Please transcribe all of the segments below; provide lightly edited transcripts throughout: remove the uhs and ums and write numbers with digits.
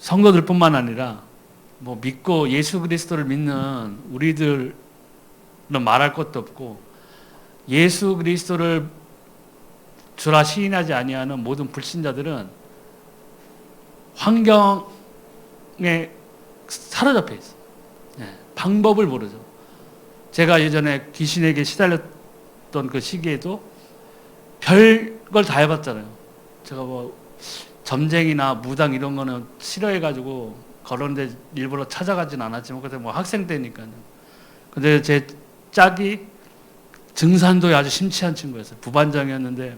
성도들뿐만 아니라 뭐 믿고 예수 그리스도를 믿는 우리들은 말할 것도 없고, 예수 그리스도를 주라 시인하지 아니하는 모든 불신자들은 환경에 사로잡혀 있어요. 방법을 모르죠. 제가 예전에 귀신에게 시달렸던 그 시기에도 별걸 다 해봤잖아요. 제가 뭐 점쟁이나 무당 이런 거는 싫어해가지고 그런데 일부러 찾아가진 않았지만, 그때 뭐 학생 때니까요. 근데 제 짝이 증산도에 아주 심취한 친구였어요. 부반장이었는데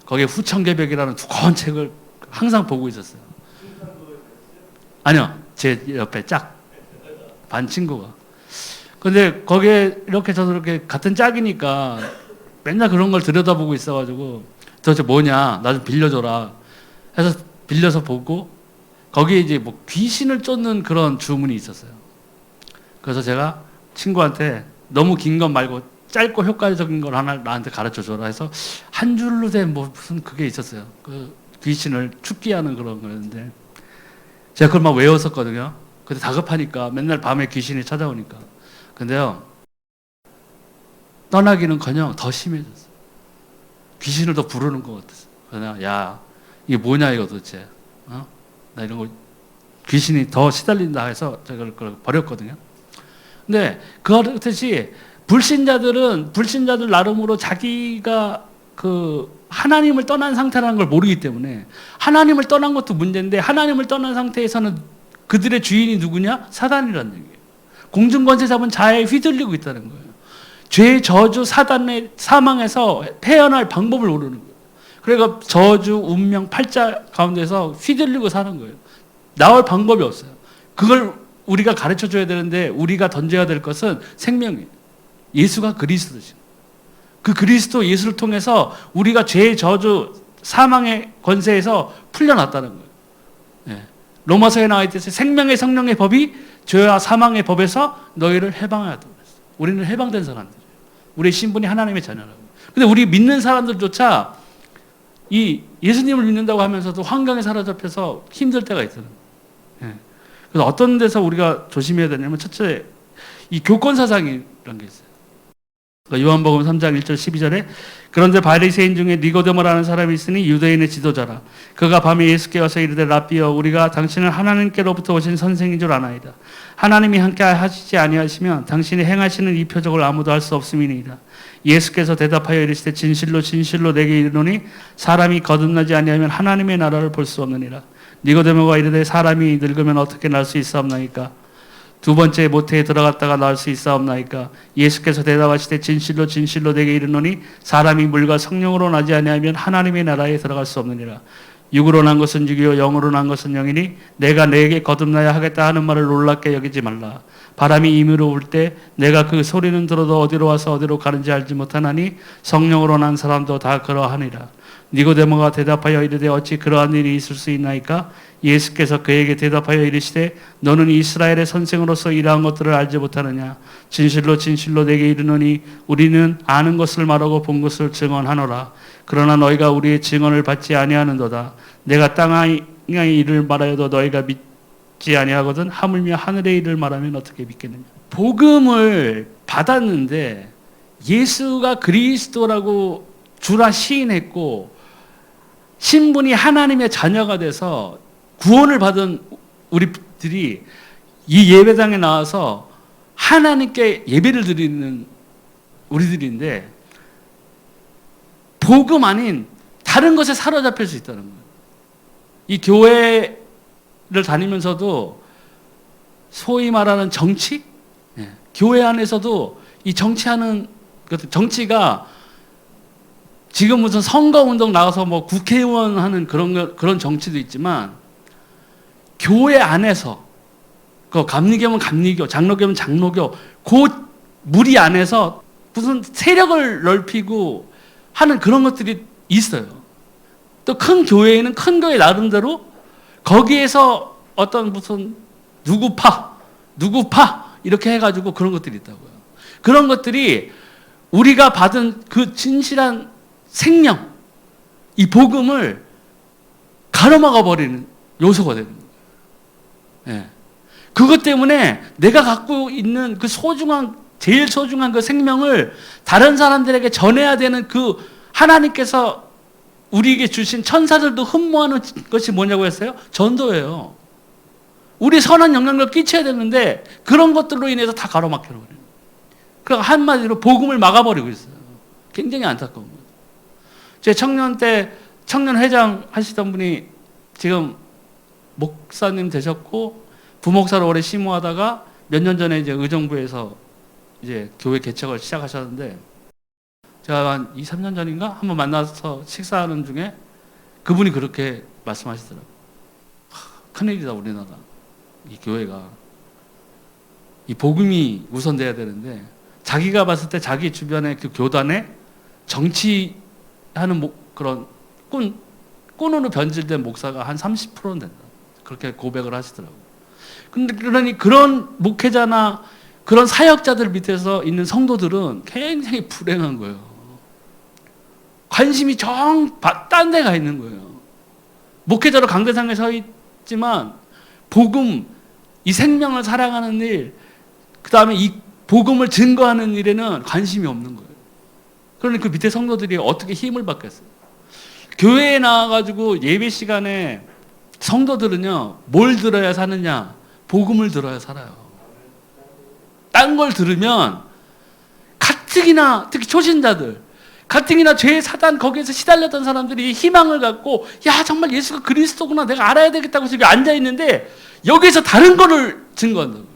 거기에 후천개벽이라는 두꺼운 책을 항상 보고 있었어요. 아니요, 제 옆에 짝 반 친구가. 근데 거기에 이렇게 저도 이렇게 같은 짝이니까 맨날 그런 걸 들여다보고 있어가지고, 도대체 뭐냐, 나 좀 빌려줘라 해서 빌려서 보고, 거기에 이제 뭐 귀신을 쫓는 그런 주문이 있었어요. 그래서 제가 친구한테 너무 긴 것 말고 짧고 효과적인 걸 하나 나한테 가르쳐 줘라 해서 한 줄로 된 뭐 무슨 그게 있었어요. 그 귀신을 축기하는 그런 거였는데 제가 그걸 막 외웠었거든요. 근데 다급하니까 맨날 밤에 귀신이 찾아오니까. 근데요, 떠나기는커녕 더 심해졌어요. 귀신을 더 부르는 것 같았어요. 그냥 야, 이게 뭐냐 이거 도대체. 나 이런 거 귀신이 더 시달린다 해서 제가 그걸 버렸거든요. 근데 그렇듯이 불신자들 나름으로 자기가 그 하나님을 떠난 상태라는 걸 모르기 때문에, 하나님을 떠난 것도 문제인데 하나님을 떠난 상태에서는 그들의 주인이 누구냐? 사단이라는 얘기예요. 공중권세 잡은 자에 휘둘리고 있다는 거예요. 죄, 저주, 사단의 사망에서 헤어날 방법을 모르는 거예요. 그러니까 저주, 운명, 팔자 가운데서 휘둘리고 사는 거예요. 나올 방법이 없어요. 그걸 우리가 가르쳐 줘야 되는데, 우리가 던져야 될 것은 생명이에요. 예수가 그리스도죠. 그 그리스도 예수를 통해서 우리가 죄, 저주, 사망의 권세에서 풀려났다는 거예요. 로마서에 나와 있듯이 생명의 성령의 법이 죄와 사망의 법에서 너희를 해방하였다고 그랬어요. 우리는 해방된 사람들이에요. 우리의 신분이 하나님의 자녀라고. 근데 우리 믿는 사람들조차 이 예수님을 믿는다고 하면서도 환경에 사로잡혀서 힘들 때가 있어요. 그래서 어떤 데서 우리가 조심해야 되냐면, 첫째, 이 교권사상이라는 게 있어요. 그러니까 요한복음 3장 1절 12절에 그런데 바리새인 중에 니고데모라는 사람이 있으니 유대인의 지도자라. 그가 밤에 예수께 와서 이르되 라삐여, 우리가 당신은 하나님께로부터 오신 선생인 줄 아나이다. 하나님이 함께 하시지 아니하시면 당신이 행하시는 이 표적을 아무도 할 수 없음이니이다. 예수께서 대답하여 이르시되 진실로 진실로 내게 이르노니 사람이 거듭나지 아니하면 하나님의 나라를 볼 수 없느니라. 니고데모가 이르되 사람이 늙으면 어떻게 날 수 있사옵나이까? 두 번째 모태에 들어갔다가 나올 수 있사옵나이까? 예수께서 대답하시되 진실로 진실로 내게 이르노니 사람이 물과 성령으로 나지 아니하면 하나님의 나라에 들어갈 수 없느니라. 육으로 난 것은 육이요 영으로 난 것은 영이니 내가 내게 거듭나야 하겠다 하는 말을 놀랍게 여기지 말라. 바람이 임으로 불 때 내가 그 소리는 들어도 어디로 와서 어디로 가는지 알지 못하나니 성령으로 난 사람도 다 그러하니라. 니고데모가 대답하여 이르되 어찌 그러한 일이 있을 수 있나이까? 예수께서 그에게 대답하여 이르시되 너는 이스라엘의 선생으로서 이러한 것들을 알지 못하느냐? 진실로 진실로 내게 이르노니 우리는 아는 것을 말하고 본 것을 증언하노라. 그러나 너희가 우리의 증언을 받지 아니하는도다. 내가 땅의 일을 말하여도 너희가 믿지 아니하거든 하물며 하늘의 일을 말하면 어떻게 믿겠느냐? 복음을 받았는데 예수가 그리스도라고 주라 시인했고 신분이 하나님의 자녀가 돼서 구원을 받은 우리들이 이 예배당에 나와서 하나님께 예배를 드리는 우리들인데, 복음 아닌 다른 것에 사로잡힐 수 있다는 거예요. 이 교회를 다니면서도 소위 말하는 정치? 교회 안에서도 이 정치하는, 정치가 지금 무슨 선거운동 나가서 뭐 국회의원 하는 그런 정치도 있지만, 교회 안에서, 그 감리교면 감리교, 장로교면 장로교, 그 무리 안에서 무슨 세력을 넓히고 하는 그런 것들이 있어요. 또 큰 교회에는 큰 교회 나름대로 거기에서 어떤 무슨 누구파 이렇게 해가지고 그런 것들이 있다고요. 그런 것들이 우리가 받은 그 진실한 생명, 이 복음을 가로막아 버리는 요소가 되는 거예요. 예. 그것 때문에 내가 갖고 있는 그 제일 소중한 그 생명을 다른 사람들에게 전해야 되는 그 하나님께서 우리에게 주신 천사들도 흠모하는 것이 뭐냐고 했어요? 전도예요. 우리 선한 영향력을 끼쳐야 되는데 그런 것들로 인해서 다 가로막혀버려요. 그럼 한마디로 복음을 막아버리고 있어요. 굉장히 안타까운 거죠. 제 청년 때 청년회장 하시던 분이 지금 목사님 되셨고 부목사로 오래 심호하다가 몇 년 전에 이제 의정부에서 이제 교회 개척을 시작하셨는데 제가 한 2, 3년 전인가 한번 만나서 식사하는 중에 그분이 그렇게 말씀하시더라고요. 큰일이다 우리나라. 이 교회가 이 복음이 우선돼야 되는데 자기가 봤을 때 자기 주변의 그 교단에 정치하는 그런 꾼으로 변질된 목사가 한 30%는 된다. 그렇게 고백을 하시더라고요. 근데 그러니 그런 목회자나 그런 사역자들 밑에서 있는 성도들은 굉장히 불행한 거예요. 관심이 딴 데 가 있는 거예요. 목회자로 강대상에 서 있지만 복음, 이 생명을 사랑하는 일, 그 다음에 이 복음을 증거하는 일에는 관심이 없는 거예요. 그러니 그 밑에 성도들이 어떻게 힘을 받겠어요? 교회에 나와가지고 예배 시간에 성도들은요, 뭘 들어야 사느냐? 복음을 들어야 살아요. 딴 걸 들으면 가뜩이나 특히 초신자들, 가뜩이나 죄의 사단 거기에서 시달렸던 사람들이 희망을 갖고 야 정말 예수가 그리스도구나 내가 알아야 되겠다고 집에 앉아있는데 여기서 다른 거를 증거한다고요.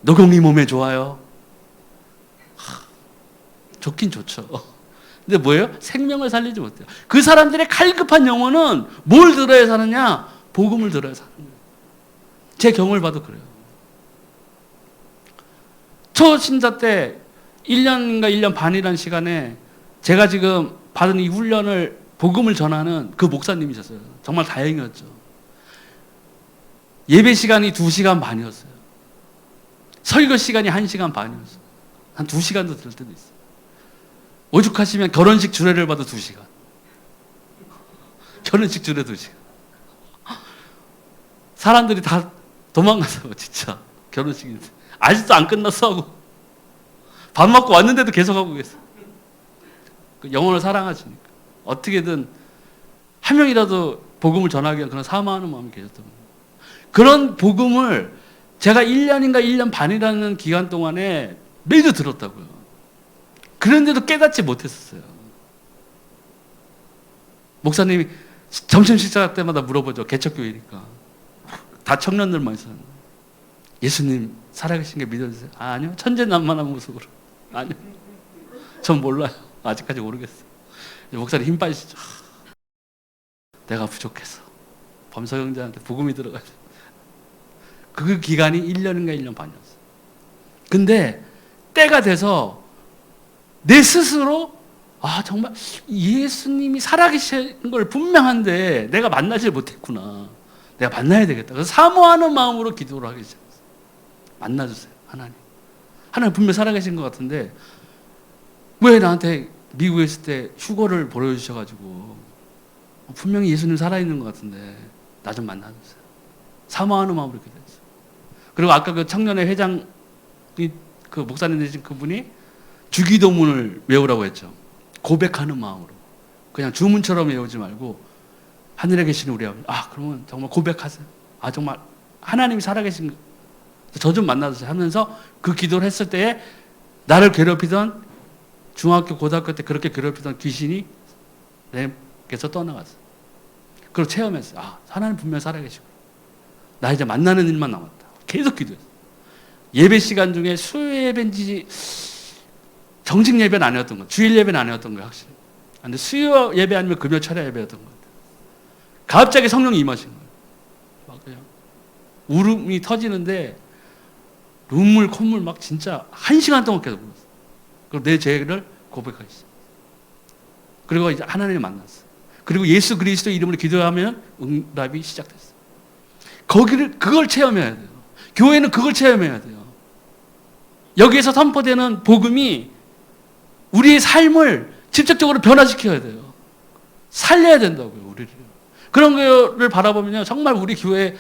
녹용이 몸에 좋아요. 좋긴 좋죠. 근데 뭐예요? 생명을 살리지 못해요. 그 사람들의 갈급한 영혼은 뭘 들어야 사느냐? 복음을 들어야 사는 거예요. 제 경험을 봐도 그래요. 초신자 때 1년인가 1년 반이라는 시간에 제가 지금 받은 이 훈련을 복음을 전하는 그 목사님이셨어요. 정말 다행이었죠. 예배 시간이 2시간 반이었어요. 설교 시간이 1시간 반이었어요. 한 2시간도 될 때도 있어요. 오죽하시면 결혼식 주례를 봐도 2시간. 결혼식 주례 2시간. 사람들이 다 도망가서 진짜 결혼식인데 아직도 안 끝났어 하고 밥 먹고 왔는데도 계속하고 계세요. 영혼을 사랑하시니까 어떻게든 한 명이라도 복음을 전하기 위한 그런 사모하는 마음이 계셨던 거예요. 그런 복음을 제가 1년인가 1년 반이라는 기간 동안에 매주 들었다고요. 그런데도 깨닫지 못했었어요. 목사님이 점심 식사 때마다 물어보죠. 개척교회니까. 다 청년들만 있어요. 예수님 살아계신 게 믿어주세요. 아니요. 천재난만한 모습으로. 아니요. 전 몰라요. 아직까지 모르겠어요. 목사님 힘 빠지시죠. 내가 부족해서 범서 형제한테 복음이 들어가요. 그 기간이 1년인가 1년 반이었어요. 근데 때가 돼서 내 스스로 정말 예수님이 살아계신 걸 분명한데 내가 만나질 못했구나. 내가 만나야 되겠다. 그래서 사모하는 마음으로 기도를 하기 시작했어요. 만나주세요. 하나님. 하나님 분명 살아계신 것 같은데 왜 나한테 미국에 있을 때 휴거를 보내주셔가지고 분명히 예수님 살아있는 것 같은데 나 좀 만나주세요. 사모하는 마음으로 기도했어요. 그리고 아까 그 청년회 회장이 그 목사님 되신 그분이 주기도문을 외우라고 했죠. 고백하는 마음으로. 그냥 주문처럼 외우지 말고 하늘에 계신 우리 아버지. 그러면 정말 고백하세요. 정말 하나님이 살아계신 저 좀 만나주세요 하면서 그 기도를 했을 때에 나를 괴롭히던 중학교, 고등학교 때 그렇게 괴롭히던 귀신이 내게서 떠나갔어요. 그걸 체험했어요. 하나님 분명 살아계시고 나 이제 만나는 일만 남았다. 계속 기도했어요. 예배 시간 중에 수요 예배인지 정식 예배는 아니었던 거예요. 주일 예배는 아니었던 거예요. 확실히. 근데 수요 예배 아니면 금요 철야 예배였던 것 같아요. 갑자기 성령이 임하신 거예요. 막 그냥 울음이 터지는데 눈물, 콧물 막 진짜 1시간 동안 계속 울었어요. 그리고 내 죄를 고백하셨어요. 그리고 이제 하나님을 만났어요. 그리고 예수 그리스도 이름으로 기도하면 응답이 시작됐어요. 그걸 체험해야 돼요. 교회는 그걸 체험해야 돼요. 여기에서 선포되는 복음이 우리의 삶을 직접적으로 변화시켜야 돼요. 살려야 된다고요, 우리를. 그런 거를 바라보면요, 정말 우리 교회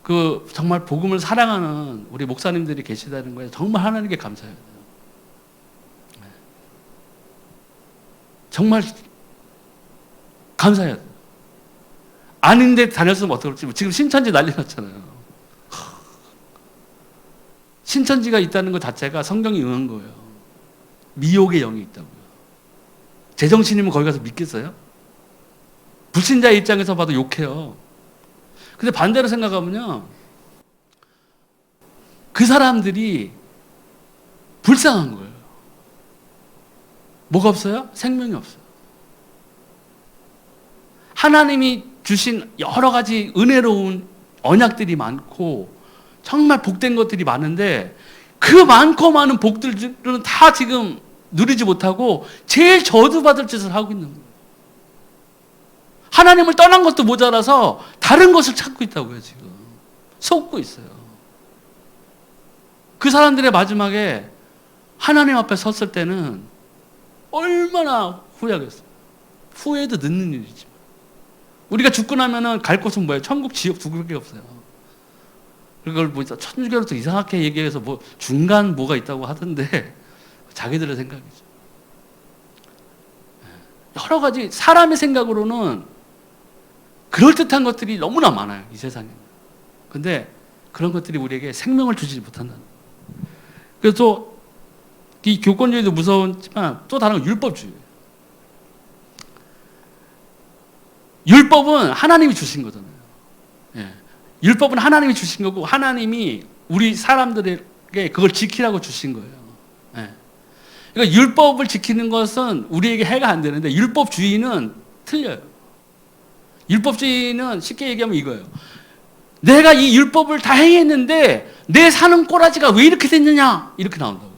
그 정말 복음을 사랑하는 우리 목사님들이 계시다는 거에 정말 하나님께 감사해요. 정말 감사해요. 아닌데 다녔으면 어떨지. 지금 신천지 난리 났잖아요. 신천지가 있다는 것 자체가 성경이 응한 거예요. 미혹의 영이 있다고요. 제정신이면 거기 가서 믿겠어요? 불신자의 입장에서 봐도 욕해요. 근데 반대로 생각하면요, 그 사람들이 불쌍한 거예요. 뭐가 없어요? 생명이 없어요. 하나님이 주신 여러 가지 은혜로운 언약들이 많고 정말 복된 것들이 많은데 그 많고 많은 복들은 다 지금 누리지 못하고 제일 저주받을 짓을 하고 있는 거예요. 하나님을 떠난 것도 모자라서 다른 것을 찾고 있다고요. 지금 속고 있어요. 그 사람들의 마지막에 하나님 앞에 섰을 때는 얼마나 후회하겠어요. 후회도 늦는 일이지만 우리가 죽고 나면은 갈 곳은 뭐예요? 천국, 지옥 두 개밖에 없어요. 그걸 뭐 천주교로서 이상하게 얘기해서 뭐 중간 뭐가 있다고 하던데 자기들의 생각이죠. 여러 가지 사람의 생각으로는 그럴듯한 것들이 너무나 많아요. 이 세상에. 근데 그런 것들이 우리에게 생명을 주지 못한다는 거예요. 그래서 또 이 교권주의도 무서웠지만 또 다른 건 율법주의예요. 율법은 하나님이 주신 거잖아요. 예. 율법은 하나님이 주신 거고 하나님이 우리 사람들에게 그걸 지키라고 주신 거예요. 예. 그러니까 율법을 지키는 것은 우리에게 해가 안 되는데 율법주의는 틀려요. 율법주의는 쉽게 얘기하면 이거예요. 내가 이 율법을 다 행했는데 내 사는 꼬라지가 왜 이렇게 됐느냐 이렇게 나온다고요.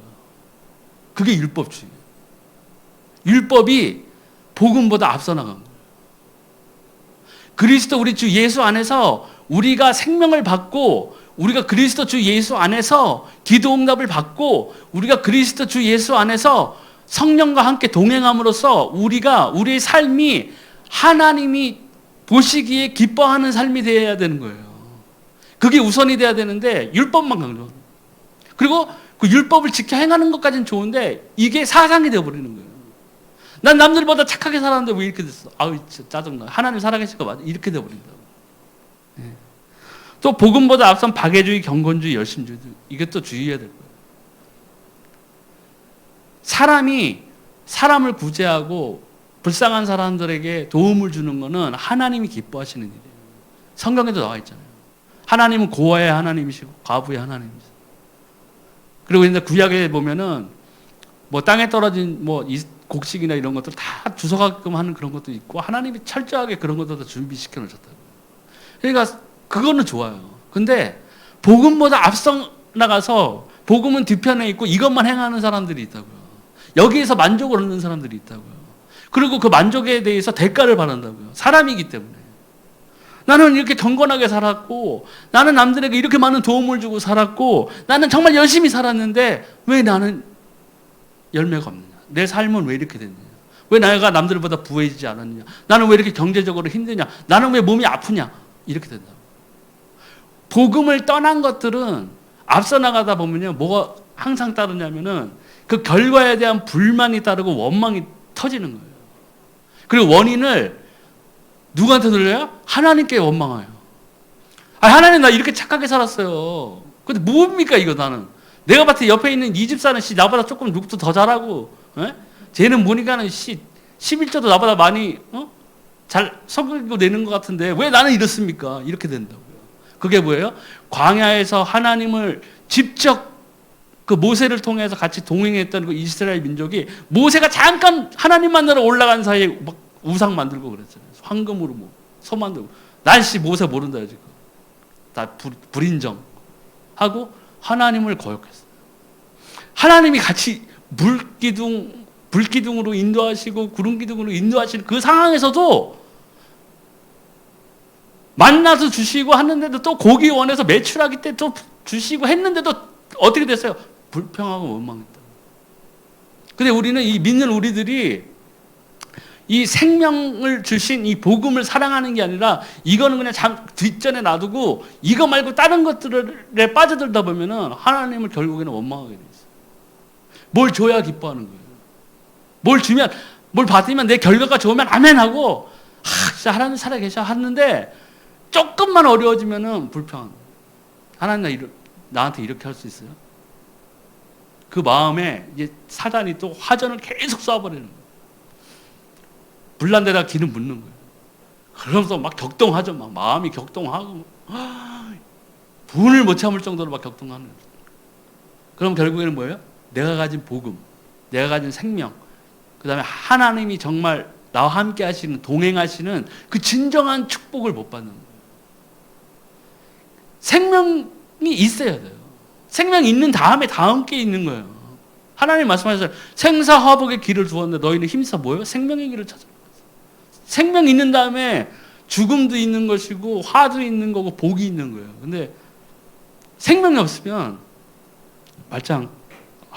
그게 율법주의예요. 율법이 복음보다 앞서 나간 거예요. 그리스도 우리 주 예수 안에서 우리가 생명을 받고 우리가 그리스도 주 예수 안에서 기도응답을 받고 우리가 그리스도 주 예수 안에서 성령과 함께 동행함으로써 우리가 우리의 삶이 하나님이 보시기에 기뻐하는 삶이 되어야 되는 거예요. 그게 우선이 돼야 되는데 율법만 강조하는 거예요. 그리고 그 율법을 지켜 행하는 것까지는 좋은데 이게 사상이 되어버리는 거예요. 난 남들보다 착하게 살았는데 왜 이렇게 됐어? 아우 짜증나. 하나님 살아계실 거 맞아. 이렇게 되어버린다고. 네. 또 복음보다 앞선 박애주의, 경건주의, 열심주의 이것도 주의해야 될 거예요. 사람이 사람을 구제하고 불쌍한 사람들에게 도움을 주는 것은 하나님이 기뻐하시는 일이에요. 성경에도 나와 있잖아요. 하나님은 고아의 하나님이시고 과부의 하나님이시고. 그리고 이제 구약에 보면은 뭐 땅에 떨어진 뭐 곡식이나 이런 것들 다 주워가끔 하는 그런 것도 있고 하나님이 철저하게 그런 것들도 준비시켜 놓으셨다고요. 그러니까 그거는 좋아요. 근데 복음보다 앞서 나가서 복음은 뒤편에 있고 이것만 행하는 사람들이 있다고요. 여기에서 만족을 얻는 사람들이 있다고요. 그리고 그 만족에 대해서 대가를 받는다고요. 사람이기 때문에. 나는 이렇게 경건하게 살았고 나는 남들에게 이렇게 많은 도움을 주고 살았고 나는 정말 열심히 살았는데 왜 나는 열매가 없느냐? 내 삶은 왜 이렇게 됐느냐? 왜 내가 남들보다 부해지지 않았느냐? 나는 왜 이렇게 경제적으로 힘드냐? 나는 왜 몸이 아프냐? 이렇게 된다고. 복음을 떠난 것들은 앞서 나가다 보면요, 뭐가 항상 따르냐면은 그 결과에 대한 불만이 따르고 원망이 터지는 거예요. 그리고 원인을 누구한테 돌려요? 하나님께 원망해요. 아, 하나님 나 이렇게 착하게 살았어요. 근데 뭡니까 이거 나는? 내가 봤을 때 옆에 있는 이 집사는 나보다 조금 룩도 더 잘하고, 쟤는 보니까는 11조도 나보다 많이 잘 섬기고 내는 것 같은데 왜 나는 이렇습니까? 이렇게 된다고요. 그게 뭐예요? 광야에서 하나님을 직접 그 모세를 통해서 같이 동행했던 그 이스라엘 민족이 모세가 잠깐 하나님 만나러 올라간 사이에 막 우상 만들고 그랬잖아요. 황금으로 뭐 소 만들고. 날씨 모세 모른다 지금. 다 불인정 하고 하나님을 거역했어요. 하나님이 같이 불기둥으로 인도하시고 구름기둥으로 인도하시는 그 상황에서도 만나서 주시고 하는데도 또 고기 원해서 매출하기 때 또 주시고 했는데도 어떻게 됐어요? 불평하고 원망했다. 근데 우리는 이 믿는 우리들이 이 생명을 주신 이 복음을 사랑하는 게 아니라 이거는 그냥 뒷전에 놔두고 이거 말고 다른 것들에 빠져들다 보면은 하나님을 결국에는 원망하게 돼 있어요. 뭘 줘야 기뻐하는 거예요. 뭘 주면, 뭘 받으면 내 결과가 좋으면 아멘하고 진짜 하나님 살아계셔 하는데 조금만 어려워지면은 불평한 거예요. 하나님 나한테 이렇게 할 수 있어요? 그 마음에 이제 사단이 또 화전을 계속 쏴버리는 거예요. 불난 데다 기름 붓는 거예요. 그러면서 막 격동하죠. 막 마음이 격동하고 분을 못 참을 정도로 막 격동하는 거예요. 그럼 결국에는 뭐예요? 내가 가진 복음, 내가 가진 생명, 그 다음에 하나님이 정말 나와 함께 하시는, 동행하시는 그 진정한 축복을 못 받는 거예요. 생명이 있어야 돼요. 생명이 있는 다음에 다음 게 있는 거예요. 하나님 말씀하셨어요. 생사화복의 길을 두었는데 너희는 힘써 뭐예요? 생명의 길을 찾아. 생명이 있는 다음에 죽음도 있는 것이고 화도 있는 거고 복이 있는 거예요. 근데 생명이 없으면 말짱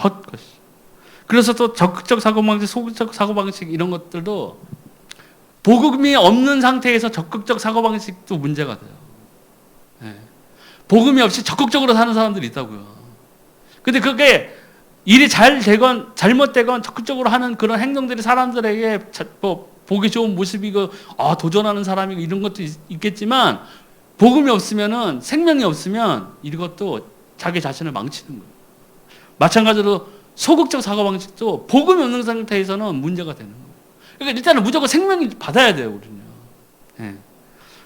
헛것이. 그래서 또 적극적 사고방식, 소극적 사고방식 이런 것들도 복음이 없는 상태에서 적극적 사고방식도 문제가 돼요. 네. 복음이 없이 적극적으로 사는 사람들이 있다고요. 근데 그게 일이 잘 되건 잘못되건 적극적으로 하는 그런 행동들이 사람들에게 보기 좋은 모습이고 도전하는 사람이고 이런 것도 있겠지만 복음이 없으면은, 생명이 없으면 이것도 자기 자신을 망치는 거예요. 마찬가지로 소극적 사고방식도 복음이 없는 상태에서는 문제가 되는 거예요. 그러니까 일단은 무조건 생명이 받아야 돼요, 우리는요. 네.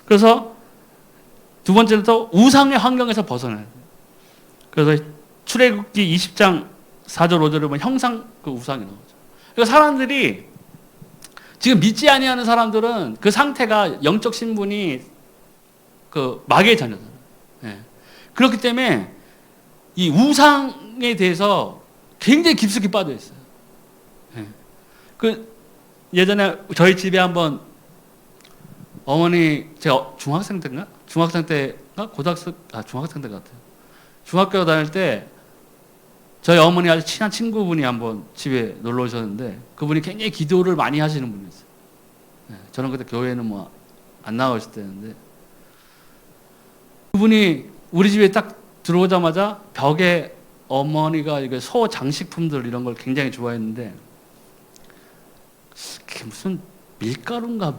그래서 두 번째는 또 우상의 환경에서 벗어나야 돼요. 그래서 출애굽기 20장 4절 5절에 보면 형상 그 우상이 나오죠. 그러니까 사람들이 지금 믿지 아니하는 사람들은 그 상태가 영적 신분이 그 마귀의 자녀잖아요. 네. 그렇기 때문에 이 우상에 대해서 굉장히 깊숙이 빠져 있어요. 네. 그 예전에 저희 집에 한번 어머니, 제가 중학생 때인가? 중학생 때가 중학생 때 같아요. 중학교 다닐 때 저희 어머니 아주 친한 친구분이 한번 집에 놀러 오셨는데 그분이 굉장히 기도를 많이 하시는 분이었어요. 네, 저는 그때 교회는 뭐 안 나오실 때였는데 그분이 우리 집에 딱 들어오자마자 벽에 어머니가 이게 소 장식품들 이런 걸 굉장히 좋아했는데 그게 무슨 밀가루인가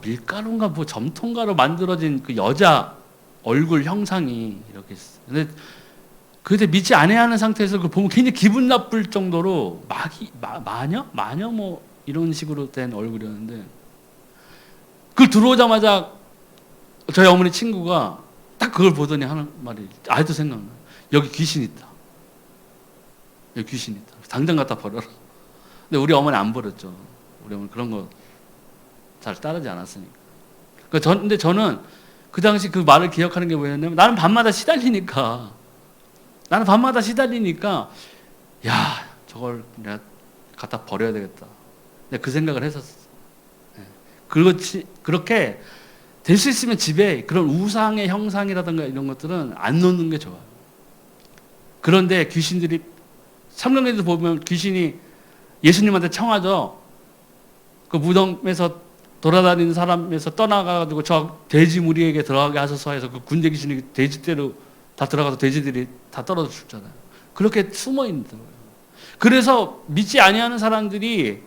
뭐 점통가로 만들어진 그 여자 얼굴 형상이 이렇게 있어요. 근데 그때 믿지 않아하는 상태에서 그걸 보면 굉장히 기분 나쁠 정도로 마녀 뭐 이런 식으로 된 얼굴이었는데 그걸 들어오자마자 저희 어머니 친구가 딱 그걸 보더니 하는 말이 아직도 생각나. 여기 귀신 있다. 여기 귀신 있다. 당장 갖다 버려라. 근데 우리 어머니 안 버렸죠. 우리 어머니 그런 거 잘 따르지 않았으니까. 근데 저는 그 당시 그 말을 기억하는 게 뭐였냐면 나는 밤마다 시달리니까 야 저걸 내가 갖다 버려야 되겠다. 내가 그 생각을 했었어. 그렇게 될 수 있으면 집에 그런 우상의 형상이라든가 이런 것들은 안 놓는 게 좋아요. 그런데 귀신들이 성경에도 보면 귀신이 예수님한테 청하죠. 그 무덤에서 돌아다니는 사람에서 떠나가지고 저 돼지 무리에게 들어가게 하소서 해서 그 군대 귀신이 돼지대로 다 들어가서 돼지들이 다 떨어져 죽잖아요. 그렇게 숨어 있는 거예요. 그래서 믿지 아니하는 사람들이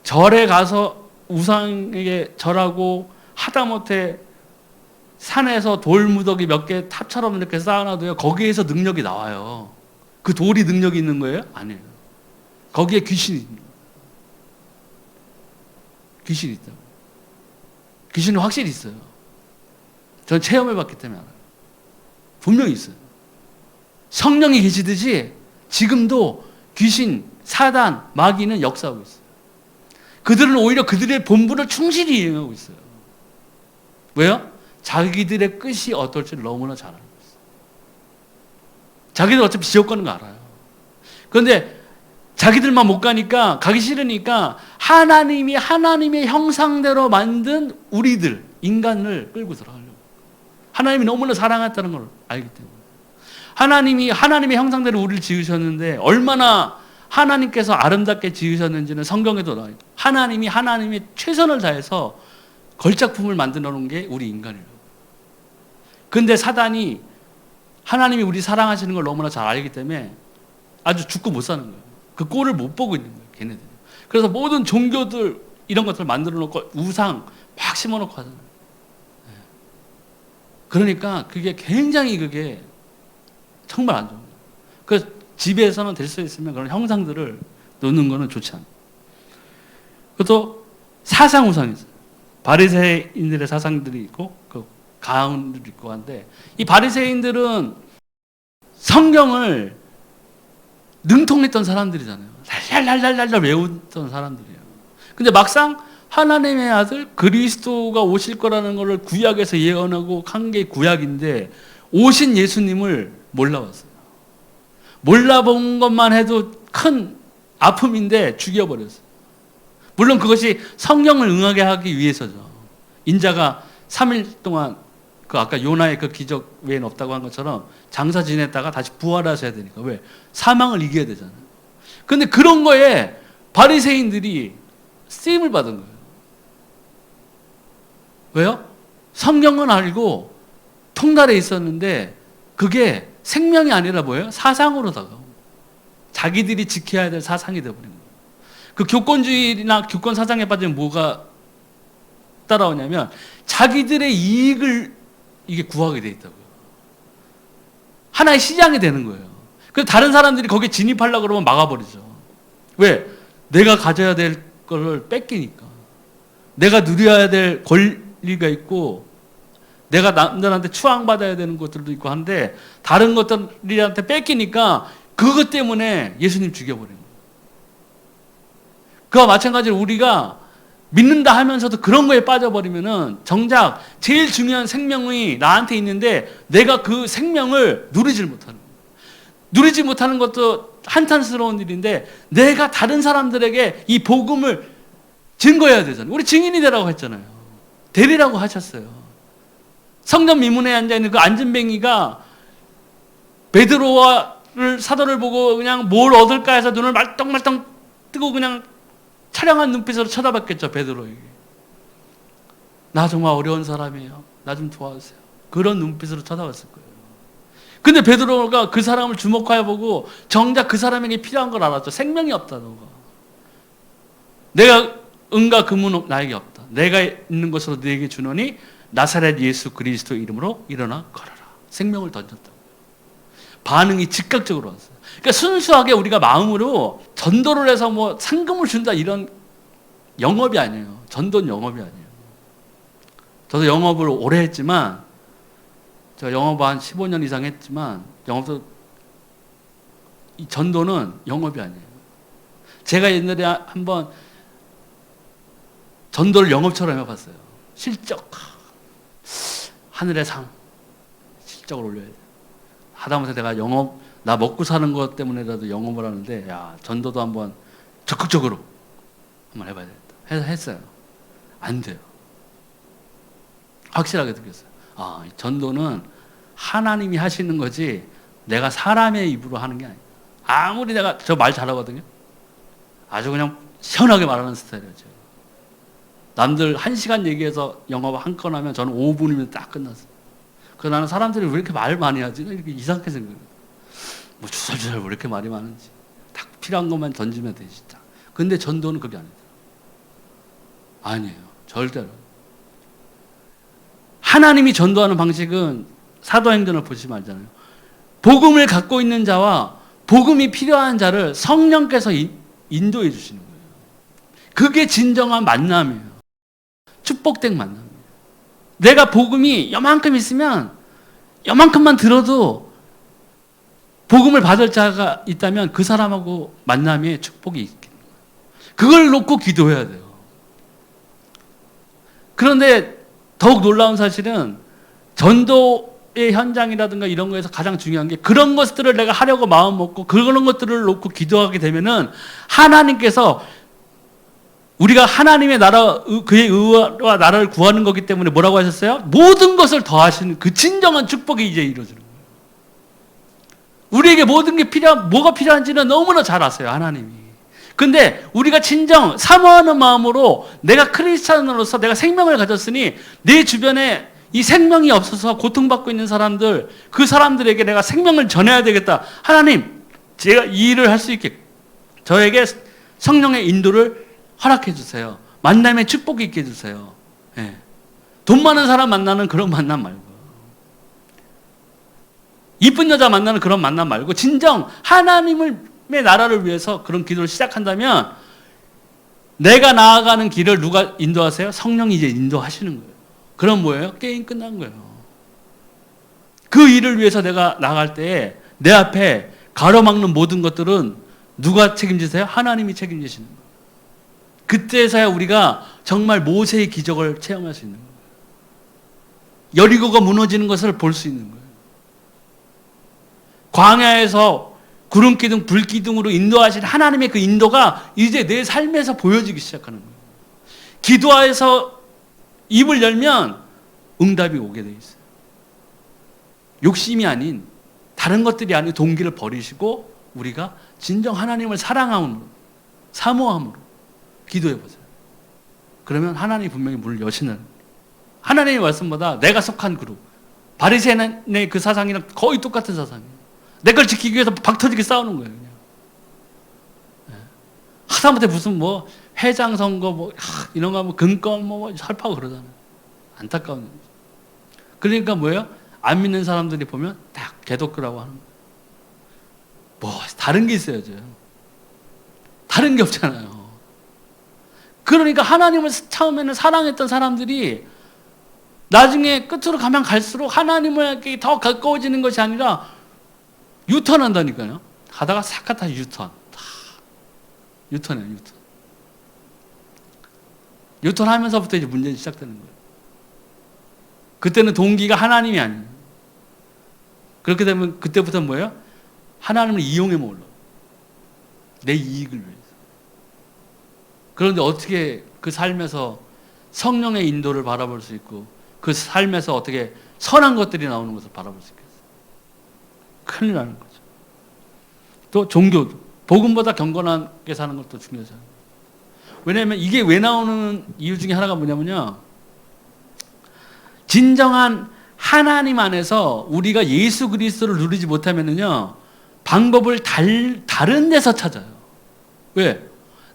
절에 가서 우상에게 절하고 하다못해 산에서 돌무더기 몇 개 탑처럼 이렇게 쌓아놔도요. 거기에서 능력이 나와요. 그 돌이 능력이 있는 거예요? 아니에요. 거기에 귀신이 있는 거예요. 귀신이 있다고. 귀신은 확실히 있어요. 전 체험해봤기 때문에 알아요. 분명히 있어요. 성령이 계시듯이 지금도 귀신, 사단, 마귀는 역사하고 있어요. 그들은 오히려 그들의 본분을 충실히 이행하고 있어요. 왜요? 자기들의 끝이 어떨지 너무나 잘 알고 있어요. 자기들 어차피 지옥 가는 거 알아요. 그런데 자기들만 못 가니까, 가기 싫으니까 하나님이 하나님의 형상대로 만든 우리들, 인간을 끌고 들어가려고. 하나님이 너무나 사랑했다는 걸 알기 때문에. 하나님이 하나님의 형상대로 우리를 지으셨는데 얼마나 하나님께서 아름답게 지으셨는지는 성경에도 나와요. 하나님이 하나님의 최선을 다해서 걸작품을 만들어 놓은 게 우리 인간이라고. 근데 사단이 하나님이 우리 사랑하시는 걸 너무나 잘 알기 때문에 아주 죽고 못 사는 거예요. 그 꼴을 못 보고 있는 거예요, 걔네들이. 그래서 모든 종교들 이런 것들을 만들어 놓고 우상 막 심어 놓고 하잖아요. 그러니까 그게 굉장히 그게 정말 안 좋은 거예요. 그래서 집에서는 될 수 있으면 그런 형상들을 놓는 거는 좋지 않아요. 그것도 사상 우상이 있어요. 바리새인들의 사상들이 있고 그 가운들이 있고 한데, 이 바리새인들은 성경을 능통했던 사람들이잖아요. 랄랄랄랄랄 외웠던 사람들이에요. 근데 막상 하나님의 아들 그리스도가 오실 거라는 것을 구약에서 예언하고 한 게 구약인데 오신 예수님을 몰라봤어요. 몰라본 것만 해도 큰 아픔인데 죽여버렸어요. 물론 그것이 성경을 응하게 하기 위해서죠. 인자가 3일 동안 그 아까 요나의 그 기적 외에는 없다고 한 것처럼 장사 지냈다가 다시 부활하셔야 되니까. 왜? 사망을 이겨야 되잖아요. 근데 그런 거에 바리새인들이 쓰임을 받은 거예요. 왜요? 성경은 알고 통달에 있었는데 그게 생명이 아니라 뭐예요? 사상으로 다가오고 자기들이 지켜야 될 사상이 되어버린 거예요. 그 교권주의나 교권 사상에 빠지면 뭐가 따라오냐면 자기들의 이익을 이게 구하게 돼 있다고요. 하나의 시장이 되는 거예요. 그래서 다른 사람들이 거기에 진입하려고 그러면 막아버리죠. 왜? 내가 가져야 될 걸 뺏기니까. 내가 누려야 될 권리가 있고 내가 남들한테 추앙받아야 되는 것들도 있고 한데 다른 것들한테 뺏기니까 그것 때문에 예수님 죽여버린 거예요. 그와 마찬가지로 우리가 믿는다 하면서도 그런 거에 빠져버리면은 정작 제일 중요한 생명이 나한테 있는데 내가 그 생명을 누리지 못하는 거예요. 누리지 못하는 것도 한탄스러운 일인데 내가 다른 사람들에게 이 복음을 증거해야 되잖아요. 우리 증인이 되라고 했잖아요. 되리라고 하셨어요. 성전 미문에 앉아있는 그 안진뱅이가 베드로를 사도를 보고 그냥 뭘 얻을까 해서 눈을 말똥말똥 뜨고 그냥 차량한 눈빛으로 쳐다봤겠죠. 베드로에게. 나 정말 어려운 사람이에요. 나 좀 도와주세요. 그런 눈빛으로 쳐다봤을 거예요. 근데 베드로가 그 사람을 주목하여 보고 정작 그 사람에게 필요한 걸 알았죠. 생명이 없다 너가. 내가 은과 금은 나에게 없다. 내가 있는 것으로 너에게 주노니 나사렛 예수 그리스도 이름으로 일어나 걸어라. 생명을 던졌다고. 반응이 즉각적으로 왔어요. 그러니까 순수하게 우리가 마음으로 전도를 해서 뭐 상금을 준다 이런 영업이 아니에요. 전도는 영업이 아니에요. 저도 영업을 오래 했지만 제가 영업 한 15년 이상 했지만 영업도 이 전도는 영업이 아니에요. 제가 옛날에 한번 전도를 영업처럼 해봤어요. 실적 하늘의 상 실적을 올려야 돼. 하다못해 내가 영업 나 먹고 사는 것 때문에라도 영업을 하는데 야 전도도 한번 적극적으로 한번 해봐야 되겠다 해서 했어요. 안 돼요. 확실하게 느꼈어요. 아, 전도는 하나님이 하시는 거지 내가 사람의 입으로 하는 게 아니에요. 아무리 내가 저 말 잘하거든요. 아주 그냥 시원하게 말하는 스타일이에요. 제가. 남들 1시간 얘기해서 영업 한 건 하면 저는 5분이면 딱 끝났어요. 그래서 나는 사람들이 왜 이렇게 말 많이 하지? 이렇게 이상하게 생각해요. 뭐 주설주설 왜 이렇게 말이 많은지. 딱 필요한 것만 던지면 돼 진짜. 근데 전도는 그게 아니에요. 아니에요. 절대로. 하나님이 전도하는 방식은 사도행전을 보시면 알잖아요. 복음을 갖고 있는 자와 복음이 필요한 자를 성령께서 인도해 주시는 거예요. 그게 진정한 만남이에요. 축복된 만남이에요. 내가 복음이 요만큼 있으면 요만큼만 들어도 복음을 받을 자가 있다면 그 사람하고 만남의 축복이 있겠는 거예요. 그걸 놓고 기도해야 돼요. 그런데 더욱 놀라운 사실은 전도의 현장이라든가 이런 거에서 가장 중요한 게 그런 것들을 내가 하려고 마음 먹고 그런 것들을 놓고 기도하게 되면은 하나님께서 우리가 하나님의 나라, 그의 의와 나라를 구하는 거기 때문에 뭐라고 하셨어요? 모든 것을 더하시는 그 진정한 축복이 이제 이루어지는 거예요. 우리에게 모든 게 뭐가 필요한지는 너무나 잘 아세요, 하나님이. 근데 우리가 진정 사모하는 마음으로 내가 크리스찬으로서 내가 생명을 가졌으니 내 주변에 이 생명이 없어서 고통받고 있는 사람들, 그 사람들에게 내가 생명을 전해야 되겠다. 하나님, 제가 이 일을 할 수 있게 저에게 성령의 인도를 허락해 주세요. 만남의 축복이 있게 해주세요. 예. 돈 많은 사람 만나는 그런 만남 말고, 이쁜 여자 만나는 그런 만남 말고, 진정 하나님의 나라를 위해서 그런 기도를 시작한다면 내가 나아가는 길을 누가 인도하세요? 성령이 이제 인도하시는 거예요. 그럼 뭐예요? 게임 끝난 거예요. 그 일을 위해서 내가 나갈 때 내 앞에 가로막는 모든 것들은 누가 책임지세요? 하나님이 책임지시는 거예요. 그때서야 우리가 정말 모세의 기적을 체험할 수 있는 거예요. 여리고가 무너지는 것을 볼 수 있는 거예요. 광야에서 구름 기둥, 불 기둥으로 인도하신 하나님의 그 인도가 이제 내 삶에서 보여지기 시작하는 거예요. 기도해서 입을 열면 응답이 오게 돼 있어요. 욕심이 아닌, 다른 것들이 아닌 동기를 버리시고 우리가 진정 하나님을 사랑함으로, 사모함으로 기도해 보세요. 그러면 하나님이 분명히 문을 여시는, 하나님의 말씀보다 내가 속한 그룹, 바리새인의 그 사상이랑 거의 똑같은 사상이에요. 내 걸 지키기 위해서 박터지게 싸우는 거예요. 그냥. 하다못해 무슨 뭐 회장 선거 뭐 이런 거 하면 금권 뭐 살파고 그러잖아요. 안타까운 일이죠. 그러니까 뭐예요? 안 믿는 사람들이 보면 딱 개독교라고 하는 거예요. 뭐 다른 게 있어야죠. 다른 게 없잖아요. 그러니까 하나님을 처음에는 사랑했던 사람들이 나중에 끝으로 가면 갈수록 하나님에게 더 가까워지는 것이 아니라 유턴한다니까요. 가다가 싹 갔다 유턴. 유턴이에요, 유턴. 유턴하면서부터 이제 문제가 시작되는 거예요. 그때는 동기가 하나님이 아니에요. 그렇게 되면 그때부터 뭐예요? 하나님을 이용해 먹으려고. 내 이익을 위해서. 그런데 어떻게 그 삶에서 성령의 인도를 바라볼 수 있고 그 삶에서 어떻게 선한 것들이 나오는 것을 바라볼 수 있겠어요? 큰일 나는 거죠. 또 종교, 복음보다 경건하게 사는 것도 중요하잖아요. 왜냐하면 이게 왜 나오는 이유 중에 하나가 뭐냐면요. 진정한 하나님 안에서 우리가 예수 그리스도를 누리지 못하면은요, 방법을 다른 데서 찾아요. 왜?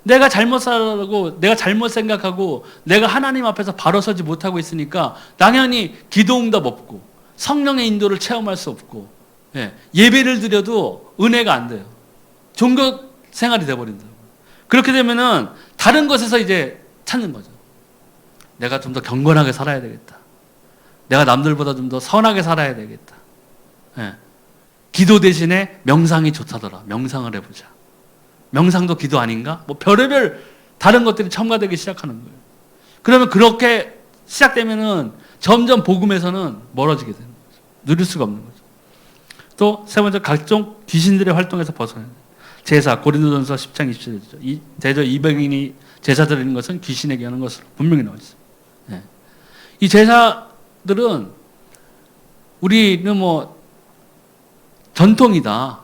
내가 잘못 살고, 내가 잘못 생각하고, 내가 하나님 앞에서 바로 서지 못하고 있으니까 당연히 기도응답 없고, 성령의 인도를 체험할 수 없고, 예배를 드려도 은혜가 안 돼요. 종교 생활이 돼버린다고. 그렇게 되면은 다른 것에서 이제 찾는 거죠. 내가 좀 더 경건하게 살아야 되겠다. 내가 남들보다 좀 더 선하게 살아야 되겠다. 기도 대신에 명상이 좋다더라. 명상을 해보자. 명상도 기도 아닌가? 뭐 별의별 다른 것들이 첨가되기 시작하는 거예요. 그러면 그렇게 시작되면은 점점 복음에서는 멀어지게 되는 거죠. 누릴 수가 없는 거죠. 또 세 번째, 각종 귀신들의 활동에서 벗어나야 돼요. 제사, 고린도전서 10장 27절이죠. 이 대저 200인이 제사 드리는 것은 귀신에게 하는 것으로 분명히 나와 있어요. 이 제사들은 우리는 뭐 전통이다.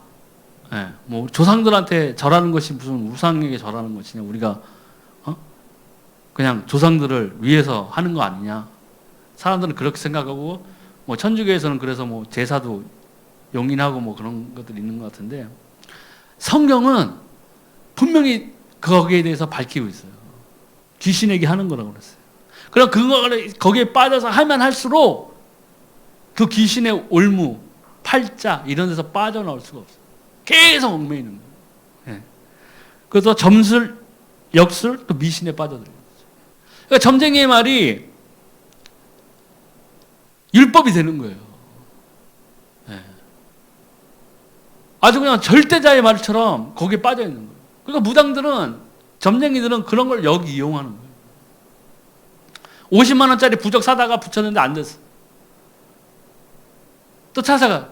뭐 조상들한테 절하는 것이 무슨 우상에게 절하는 것이냐. 우리가 그냥 조상들을 위해서 하는 거 아니냐. 사람들은 그렇게 생각하고, 뭐 천주교에서는 그래서 뭐 제사도 용인하고 뭐 그런 것들이 있는 것 같은데, 성경은 분명히 거기에 대해서 밝히고 있어요. 귀신에게 하는 거라고 그랬어요. 그럼 그거를 거기에 빠져서 하면 할수록 그 귀신의 올무, 팔자 이런 데서 빠져나올 수가 없어요. 계속 얽매이는 거예요. 그래서 점술, 역술, 또 미신에 빠져들어요. 그러니까 점쟁이의 말이 율법이 되는 거예요. 아주 그냥 절대자의 말처럼 거기에 빠져 있는 거예요. 그러니까 무당들은, 점쟁이들은 그런 걸 여기 이용하는 거예요. 50만 원짜리 부적 사다가 붙였는데 안 됐어. 또 찾아가.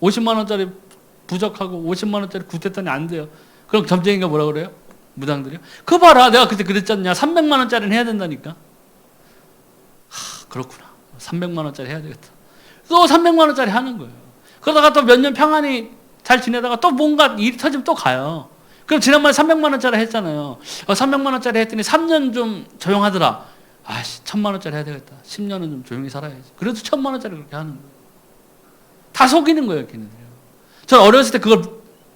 50만 원짜리 부적하고 50만 원짜리 굿했더니 안 돼요. 그럼 점쟁이가 뭐라 그래요? 무당들이요? 그거 봐라. 내가 그때 그랬잖냐. 300만 원짜리는 해야 된다니까. 그렇구나. 300만 원짜리 해야 되겠다. 또 300만 원짜리 하는 거예요. 그러다가 또 몇 년 평안히 잘 지내다가 또 뭔가 일이 터지면 또 가요. 그럼 지난번에 300만 원짜리 했잖아요. 300만 원짜리 했더니 3년 좀 조용하더라. 아씨, 1000만 원짜리 해야 되겠다. 10년은 좀 조용히 살아야지. 그래도 1000만 원짜리 그렇게 하는 거예요. 다 속이는 거예요, 걔네들이요. 저는 어렸을 때 그걸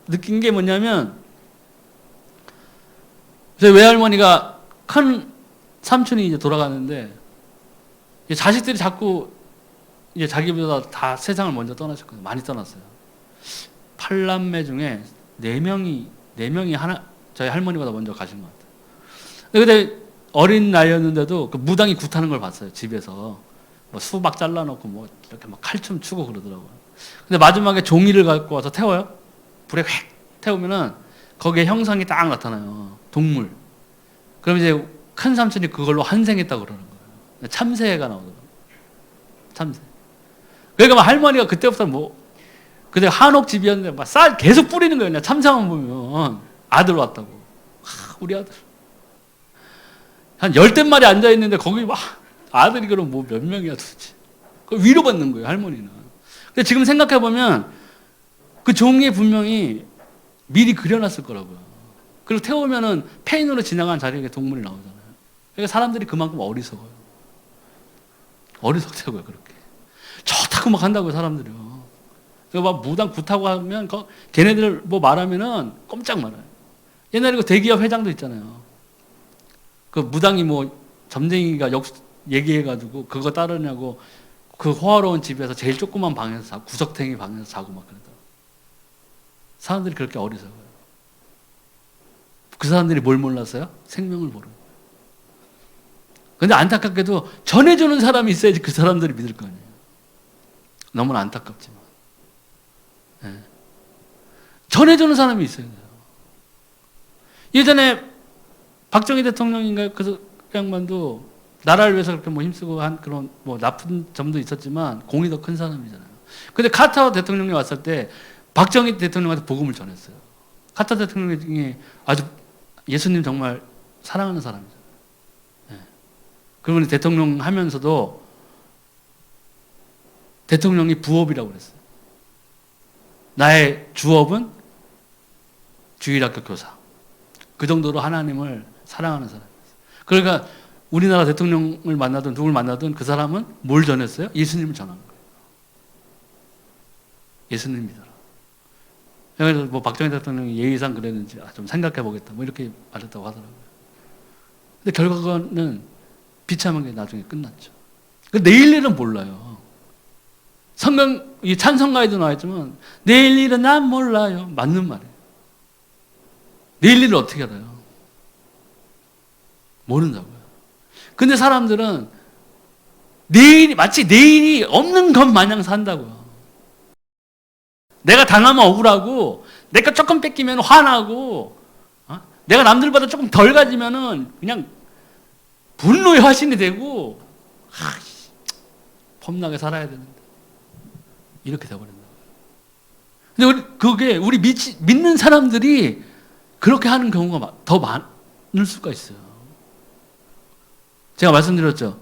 느낀 게 뭐냐면, 저희 외할머니가 큰 삼촌이 이제 돌아가는데, 자식들이 자꾸 이제 자기보다 다 세상을 먼저 떠나셨거든요. 많이 떠났어요. 8남매 중에 4명이 하나, 저희 할머니보다 먼저 가신 것 같아요. 근데 어린 나이였는데도 그 무당이 굿하는 걸 봤어요. 집에서. 뭐 수박 잘라놓고 뭐 이렇게 막 칼춤 추고 그러더라고요. 근데 마지막에 종이를 갖고 와서 태워요. 불에 휙 태우면은 거기에 형상이 딱 나타나요. 동물. 그럼 이제 큰 삼촌이 그걸로 환생했다고 그러는 거예요. 참새가 나오더라고요. 참새. 그러니까 막 할머니가 그때부터 뭐, 그때 한옥 집이었는데 막 쌀 계속 뿌리는 거예요. 그냥 참새만 보면. 아들 왔다고. 우리 아들. 한 10댓마리 앉아있는데 거기 막 아들이 그럼 뭐 몇 명이야 도대체. 그걸 위로받는 거예요, 할머니는. 근데 지금 생각해보면 그 종이에 분명히 미리 그려놨을 거라고요. 그리고 태우면은 페인으로 지나간 자리에 동물이 나오잖아요. 그러니까 사람들이 그만큼 어리석어요. 어리석다고요, 그렇게. 좋다고 막 한다고요, 사람들이요. 그래서 막 무당 굿하고 하면 걔네들 뭐 말하면은 꼼짝 말아요. 옛날에 그 대기업 회장도 있잖아요. 그 무당이 뭐 점쟁이가 얘기해가지고 그거 따르냐고 그 호화로운 집에서 제일 조그만 방에서 자고 구석탱이 방에서 자고 막 그러더라고요. 사람들이 그렇게 어리석어요. 그 사람들이 뭘 몰랐어요? 생명을 모르는 거예요. 근데 안타깝게도 전해주는 사람이 있어야지 그 사람들이 믿을 거 아니에요. 너무나 안타깝지만. 네. 전해주는 사람이 있어야 돼요. 예전에 박정희 대통령인가요? 그 양반도 나라를 위해서 그렇게 뭐 힘쓰고 한 그런 뭐 나쁜 점도 있었지만 공이 더 큰 사람이잖아요. 근데 카터 대통령이 왔을 때 박정희 대통령한테 복음을 전했어요. 카터 대통령이 아주 예수님 정말 사랑하는 사람이잖아요. 네. 그러면 대통령 하면서도 대통령이 부업이라고 그랬어요. 나의 주업은 주일학교 교사. 그 정도로 하나님을 사랑하는 사람이었어요. 그러니까 우리나라 대통령을 만나든 누굴 만나든 그 사람은 뭘 전했어요? 예수님을 전한 거예요. 예수님 믿어라. 그래서 뭐 박정희 대통령이 예의상 그랬는지 좀 생각해 보겠다. 뭐 이렇게 말했다고 하더라고요. 근데 결과는 비참하게 나중에 끝났죠. 내일 일은 몰라요. 성경, 이 찬송가에도 나와있지만 내일 일은 난 몰라요. 맞는 말이에요. 내일 일을 어떻게 알아요? 모른다고요. 근데 사람들은 마치 내일이 없는 것 마냥 산다고요. 내가 당하면 억울하고, 내가 조금 뺏기면 화나고, 내가 남들보다 조금 덜 가지면은 그냥 분노의 화신이 되고, 폼나게 살아야 되는데. 이렇게 돼버린다. 근데 우리 믿는 사람들이 그렇게 하는 경우가 더 많을 수가 있어요. 제가 말씀드렸죠.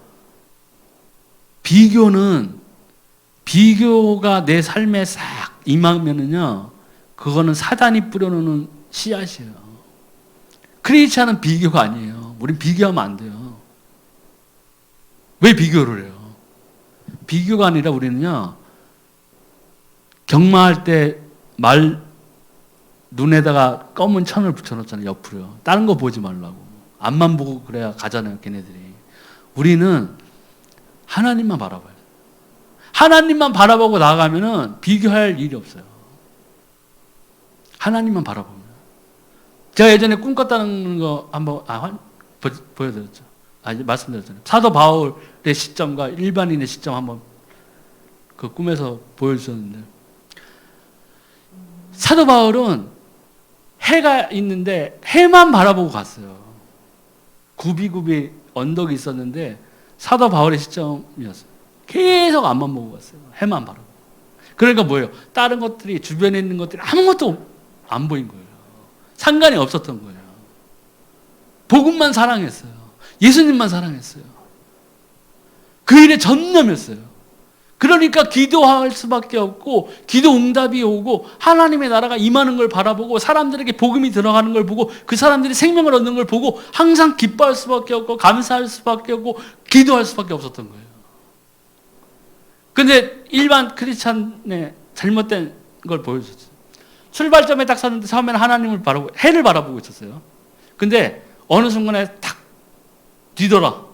비교가 내 삶에 싹 임하면은요, 그거는 사단이 뿌려놓는 씨앗이에요. 크리스찬은 비교가 아니에요. 우린 비교하면 안 돼요. 왜 비교를 해요? 비교가 아니라 우리는요, 경마할 때 눈에다가 검은 천을 붙여놓잖아요, 옆으로요. 다른 거 보지 말라고. 앞만 보고 그래야 가잖아요, 걔네들이. 우리는 하나님만 바라봐야 돼요. 하나님만 바라보고 나가면은 비교할 일이 없어요. 하나님만 바라보면. 제가 예전에 꿈 꿨다는 거 한번 보여드렸죠. 말씀드렸잖아요. 사도 바울의 시점과 일반인의 시점 한번 그 꿈에서 보여주셨는데, 사도 바울은 해가 있는데 해만 바라보고 갔어요. 굽이굽이 언덕이 있었는데 사도 바울의 시점이었어요. 계속 앞만 보고 갔어요. 해만 바라보고. 그러니까 뭐예요? 다른 것들이, 주변에 있는 것들이 아무것도 안 보인 거예요. 상관이 없었던 거예요. 복음만 사랑했어요. 예수님만 사랑했어요. 그 일에 전념했어요. 그런 그러니까 기도할 수밖에 없고 기도 응답이 오고 하나님의 나라가 임하는 걸 바라보고 사람들에게 복음이 들어가는 걸 보고 그 사람들이 생명을 얻는 걸 보고 항상 기뻐할 수밖에 없고 감사할 수밖에 없고 기도할 수밖에 없었던 거예요. 근데 일반 크리스찬의 잘못된 걸 보여줬어요. 출발점에 딱 섰는데 처음에는 하나님을 바라보고 해를 바라보고 있었어요. 근데 어느 순간에 탁 뒤돌아.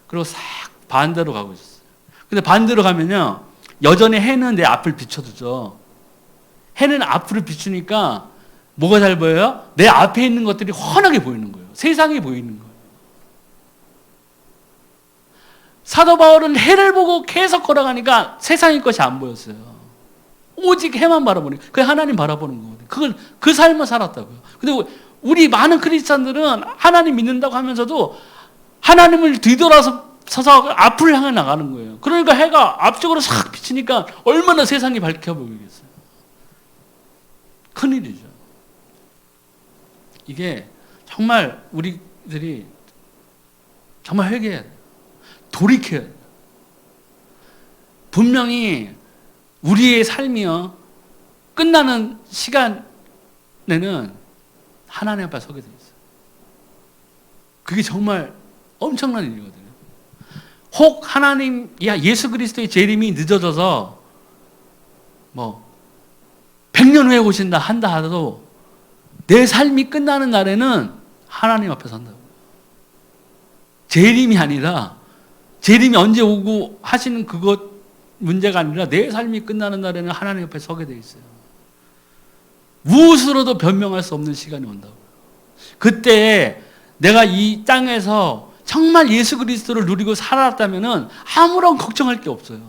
그리고 싹 반대로 가고 있었어요. 근데 반대로 가면요, 여전히 해는 내 앞을 비춰주죠. 해는 앞을 비추니까 뭐가 잘 보여요? 내 앞에 있는 것들이 훤하게 보이는 거예요. 세상이 보이는 거예요. 사도 바울은 해를 보고 계속 걸어가니까 세상의 것이 안 보였어요. 오직 해만 바라보니까. 그게 하나님 바라보는 거거든요. 그 삶을 살았다고요. 근데 우리 많은 크리스찬들은 하나님 믿는다고 하면서도 하나님을 뒤돌아서 서서 앞을 향해 나가는 거예요. 그러니까 해가 앞쪽으로 싹 비치니까 얼마나 세상이 밝혀 보이겠어요. 큰일이죠. 이게 정말 우리들이 정말 회개해야 돼요. 돌이켜야 돼요. 분명히 우리의 삶이요, 끝나는 시간에는 하나님 앞에 서게 돼 있어요. 그게 정말 엄청난 일이거든요. 혹 하나님, 예수 그리스도의 재림이 늦어져서 100년 후에 오신다 한다 하더라도 내 삶이 끝나는 날에는 하나님 앞에 선다고. 재림이 아니라, 재림이 언제 오고 하시는 그것 문제가 아니라 내 삶이 끝나는 날에는 하나님 앞에 서게 돼 있어요. 무엇으로도 변명할 수 없는 시간이 온다고요. 그때 내가 이 땅에서 정말 예수 그리스도를 누리고 살았다면 아무런 걱정할 게 없어요.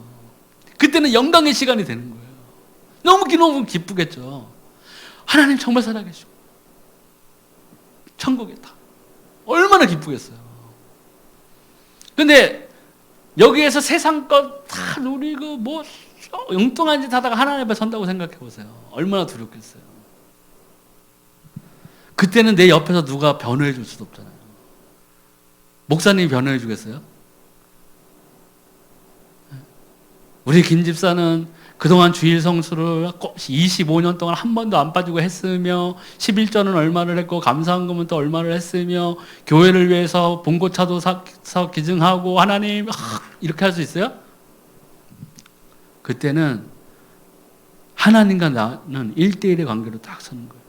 그때는 영광의 시간이 되는 거예요. 너무 기쁘겠죠. 하나님 정말 살아계시고 천국에 다 얼마나 기쁘겠어요. 근데 여기에서 세상 것 다 누리고 엉뚱한 짓 하다가 하나님 앞에 선다고 생각해 보세요. 얼마나 두렵겠어요. 그때는 내 옆에서 누가 변호해 줄 수도 없잖아요. 목사님이 변호해 주겠어요? 우리 김 집사는 그동안 주일 성수를 25년 동안 한 번도 안 빠지고 했으며 11조는 얼마를 했고 감사헌금은 또 얼마를 했으며 교회를 위해서 봉고차도 사서 기증하고 하나님 이렇게 할 수 있어요? 그때는 하나님과 나는 1대1의 관계로 딱 서는 거예요.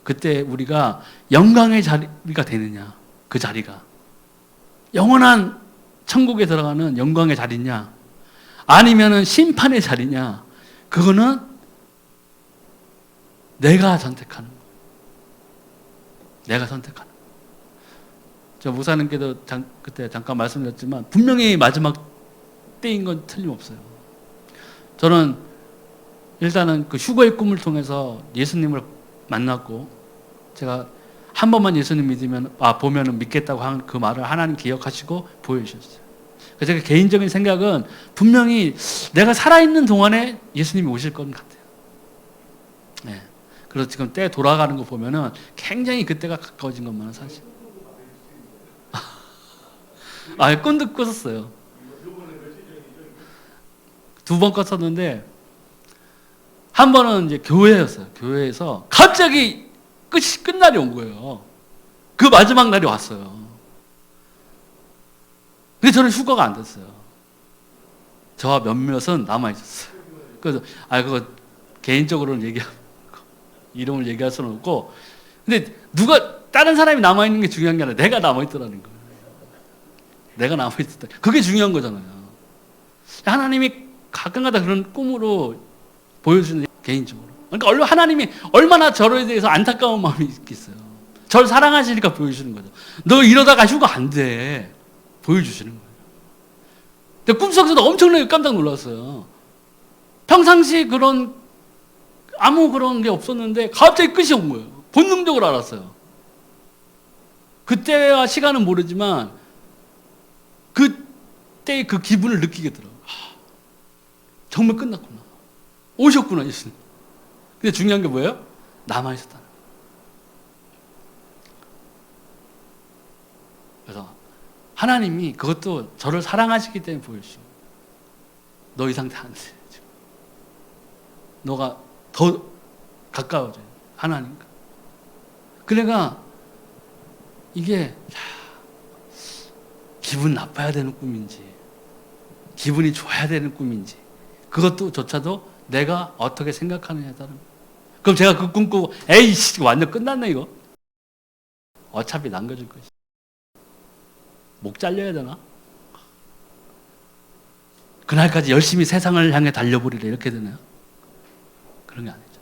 그때 우리가 영광의 자리가 되느냐, 그 자리가 영원한 천국에 들어가는 영광의 자리냐 아니면은 심판의 자리냐, 그거는 내가 선택하는 거예요. 내가 선택하는 거예요. 저 목사님께도 그때 잠깐 말씀드렸지만 분명히 마지막 때인 건 틀림없어요. 저는 일단은 그 휴거의 꿈을 통해서 예수님을 만났고, 제가 한 번만 예수님 믿으면 보면은 믿겠다고 한 그 말을 하나님 기억하시고 보여주셨어요. 그래서 제가 개인적인 생각은 분명히 내가 살아있는 동안에 예수님이 오실 것 같아요. 네. 그래서 지금 때 돌아가는 거 보면은 굉장히 그때가 가까워진 것만은 사실. 꿈도 꿨었어요. 2번 꿨었는데 한 번은 이제 교회였어요. 교회에서 갑자기 끝날이 온 거예요. 그 마지막 날이 왔어요. 근데 저는 휴가가 안 됐어요. 저와 몇몇은 남아있었어요. 그래서, 그거 개인적으로는 이름을 얘기할 수는 없고, 근데 다른 사람이 남아있는 게 중요한 게 아니라 내가 남아있더라는 거예요. 내가 남아있었다. 그게 중요한 거잖아요. 하나님이 가끔가다 그런 꿈으로 보여주는 개인적으로. 그러니까 하나님이 얼마나 저에 대해서 안타까운 마음이 있겠어요. 저를 사랑하시니까 보여주시는 거죠. 너 이러다가 휴가 안 돼. 보여주시는 거예요. 근데 꿈속에서도 엄청나게 깜짝 놀랐어요. 평상시 아무 그런 게 없었는데 갑자기 끝이 온 거예요. 본능적으로 알았어요. 그때와 시간은 모르지만 그때의 그 기분을 느끼겠더라고요. 정말 끝났구나. 오셨구나, 예수님. 근데 중요한 게 뭐예요? 남아있었다는 거예요. 그래서 하나님이 그것도 저를 사랑하시기 때문에 보여주시고, 너 이 상태 안 돼. 너가 더 가까워져요. 하나님과. 그러니까 이게 기분 나빠야 되는 꿈인지 기분이 좋아야 되는 꿈인지 그것도 조차도 내가 어떻게 생각하느냐에 따른 거예요. 그럼 제가 그 꿈 꾸고 에이씨 완전 끝났네 이거. 어차피 남겨줄 것이. 목 잘려야 되나? 그날까지 열심히 세상을 향해 달려보리라 이렇게 되나요? 그런 게 아니죠.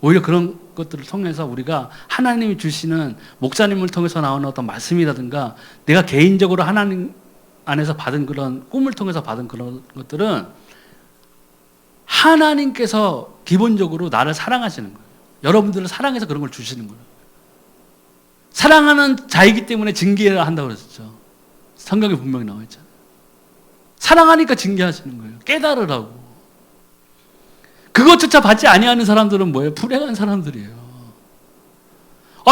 오히려 그런 것들을 통해서 우리가 하나님이 주시는 목사님을 통해서 나오는 어떤 말씀이라든가 내가 개인적으로 하나님 안에서 받은 그런 꿈을 통해서 받은 그런 것들은 하나님께서 기본적으로 나를 사랑하시는 거예요. 여러분들을 사랑해서 그런 걸 주시는 거예요. 사랑하는 자이기 때문에 징계를 한다고 그랬었죠. 성경에 분명히 나와 있잖아요. 사랑하니까 징계하시는 거예요. 깨달으라고. 그것조차 받지 아니하는 사람들은 뭐예요? 불행한 사람들이에요.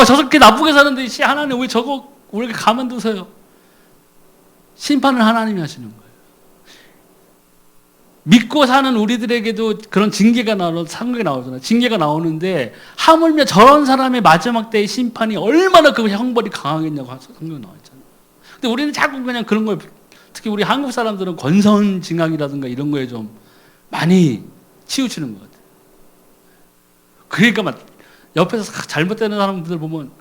저렇게 나쁘게 사는데 하나님 왜 저거 우리에게 가만두세요? 심판을 하나님이 하시는 거예요. 믿고 사는 우리들에게도 그런 징계가 성경에 나오잖아요. 징계가 나오는데 하물며 저런 사람의 마지막 때의 심판이 얼마나 그 형벌이 강하겠냐고 성경에 나와 있잖아요. 근데 우리는 자꾸 그냥 그런 걸 특히 우리 한국 사람들은 권선징악이라든가 이런 거에 좀 많이 치우치는 것 같아요. 그러니까 막 옆에서 잘못되는 사람들 보면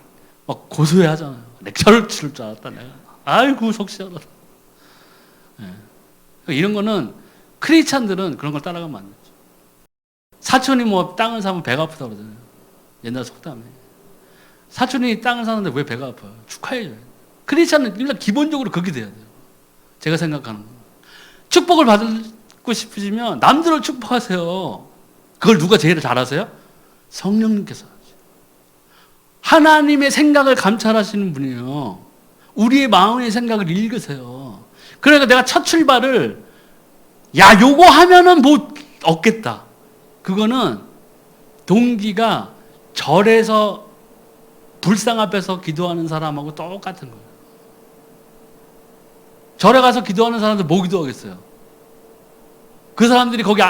막 고소해 하잖아요. 렉처를 치를 줄 알았다 내가. 아이고 속 시원하다. 이런 거는 크리스찬들은 그런 걸 따라가면 안 되죠. 사촌이 뭐 땅을 사면 배가 아프다고 그러잖아요. 옛날 속담에. 사촌이 땅을 사는데 왜 배가 아파요? 축하해줘요. 크리스찬은 일단 기본적으로 그렇게 돼야 돼요. 제가 생각하는 거. 축복을 받고 싶으시면 남들을 축복하세요. 그걸 누가 제일 잘하세요? 성령님께서 하세요. 하나님의 생각을 감찰하시는 분이에요. 우리의 마음의 생각을 읽으세요. 그러니까 내가 첫 출발을 요거 하면은 못 얻겠다. 그거는 동기가 절에서 불상 앞에서 기도하는 사람하고 똑같은 거예요. 절에 가서 기도하는 사람들 뭐 기도하겠어요? 그 사람들이 거기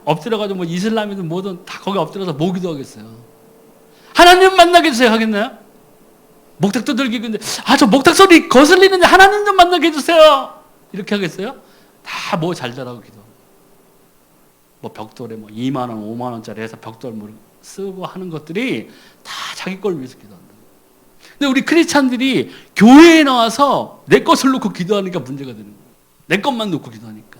엎드려가지고 뭐 이슬람이든 뭐든 다 거기 엎드려서 뭐 기도하겠어요? 하나님 만나게 해주세요 하겠나요? 목탁 두들기고 있는데 저 목탁 소리 거슬리는데 하나님 좀 만나게 해주세요 이렇게 하겠어요? 다 뭐 잘자라고 기도. 뭐 벽돌에 뭐 2만 원, 5만 원짜리 해서 벽돌 뭐 쓰고 하는 것들이 다 자기 걸 위해서 기도한다. 근데 우리 크리스찬들이 교회에 나와서 내 것을 놓고 기도하니까 문제가 되는 거예요. 내 것만 놓고 기도하니까.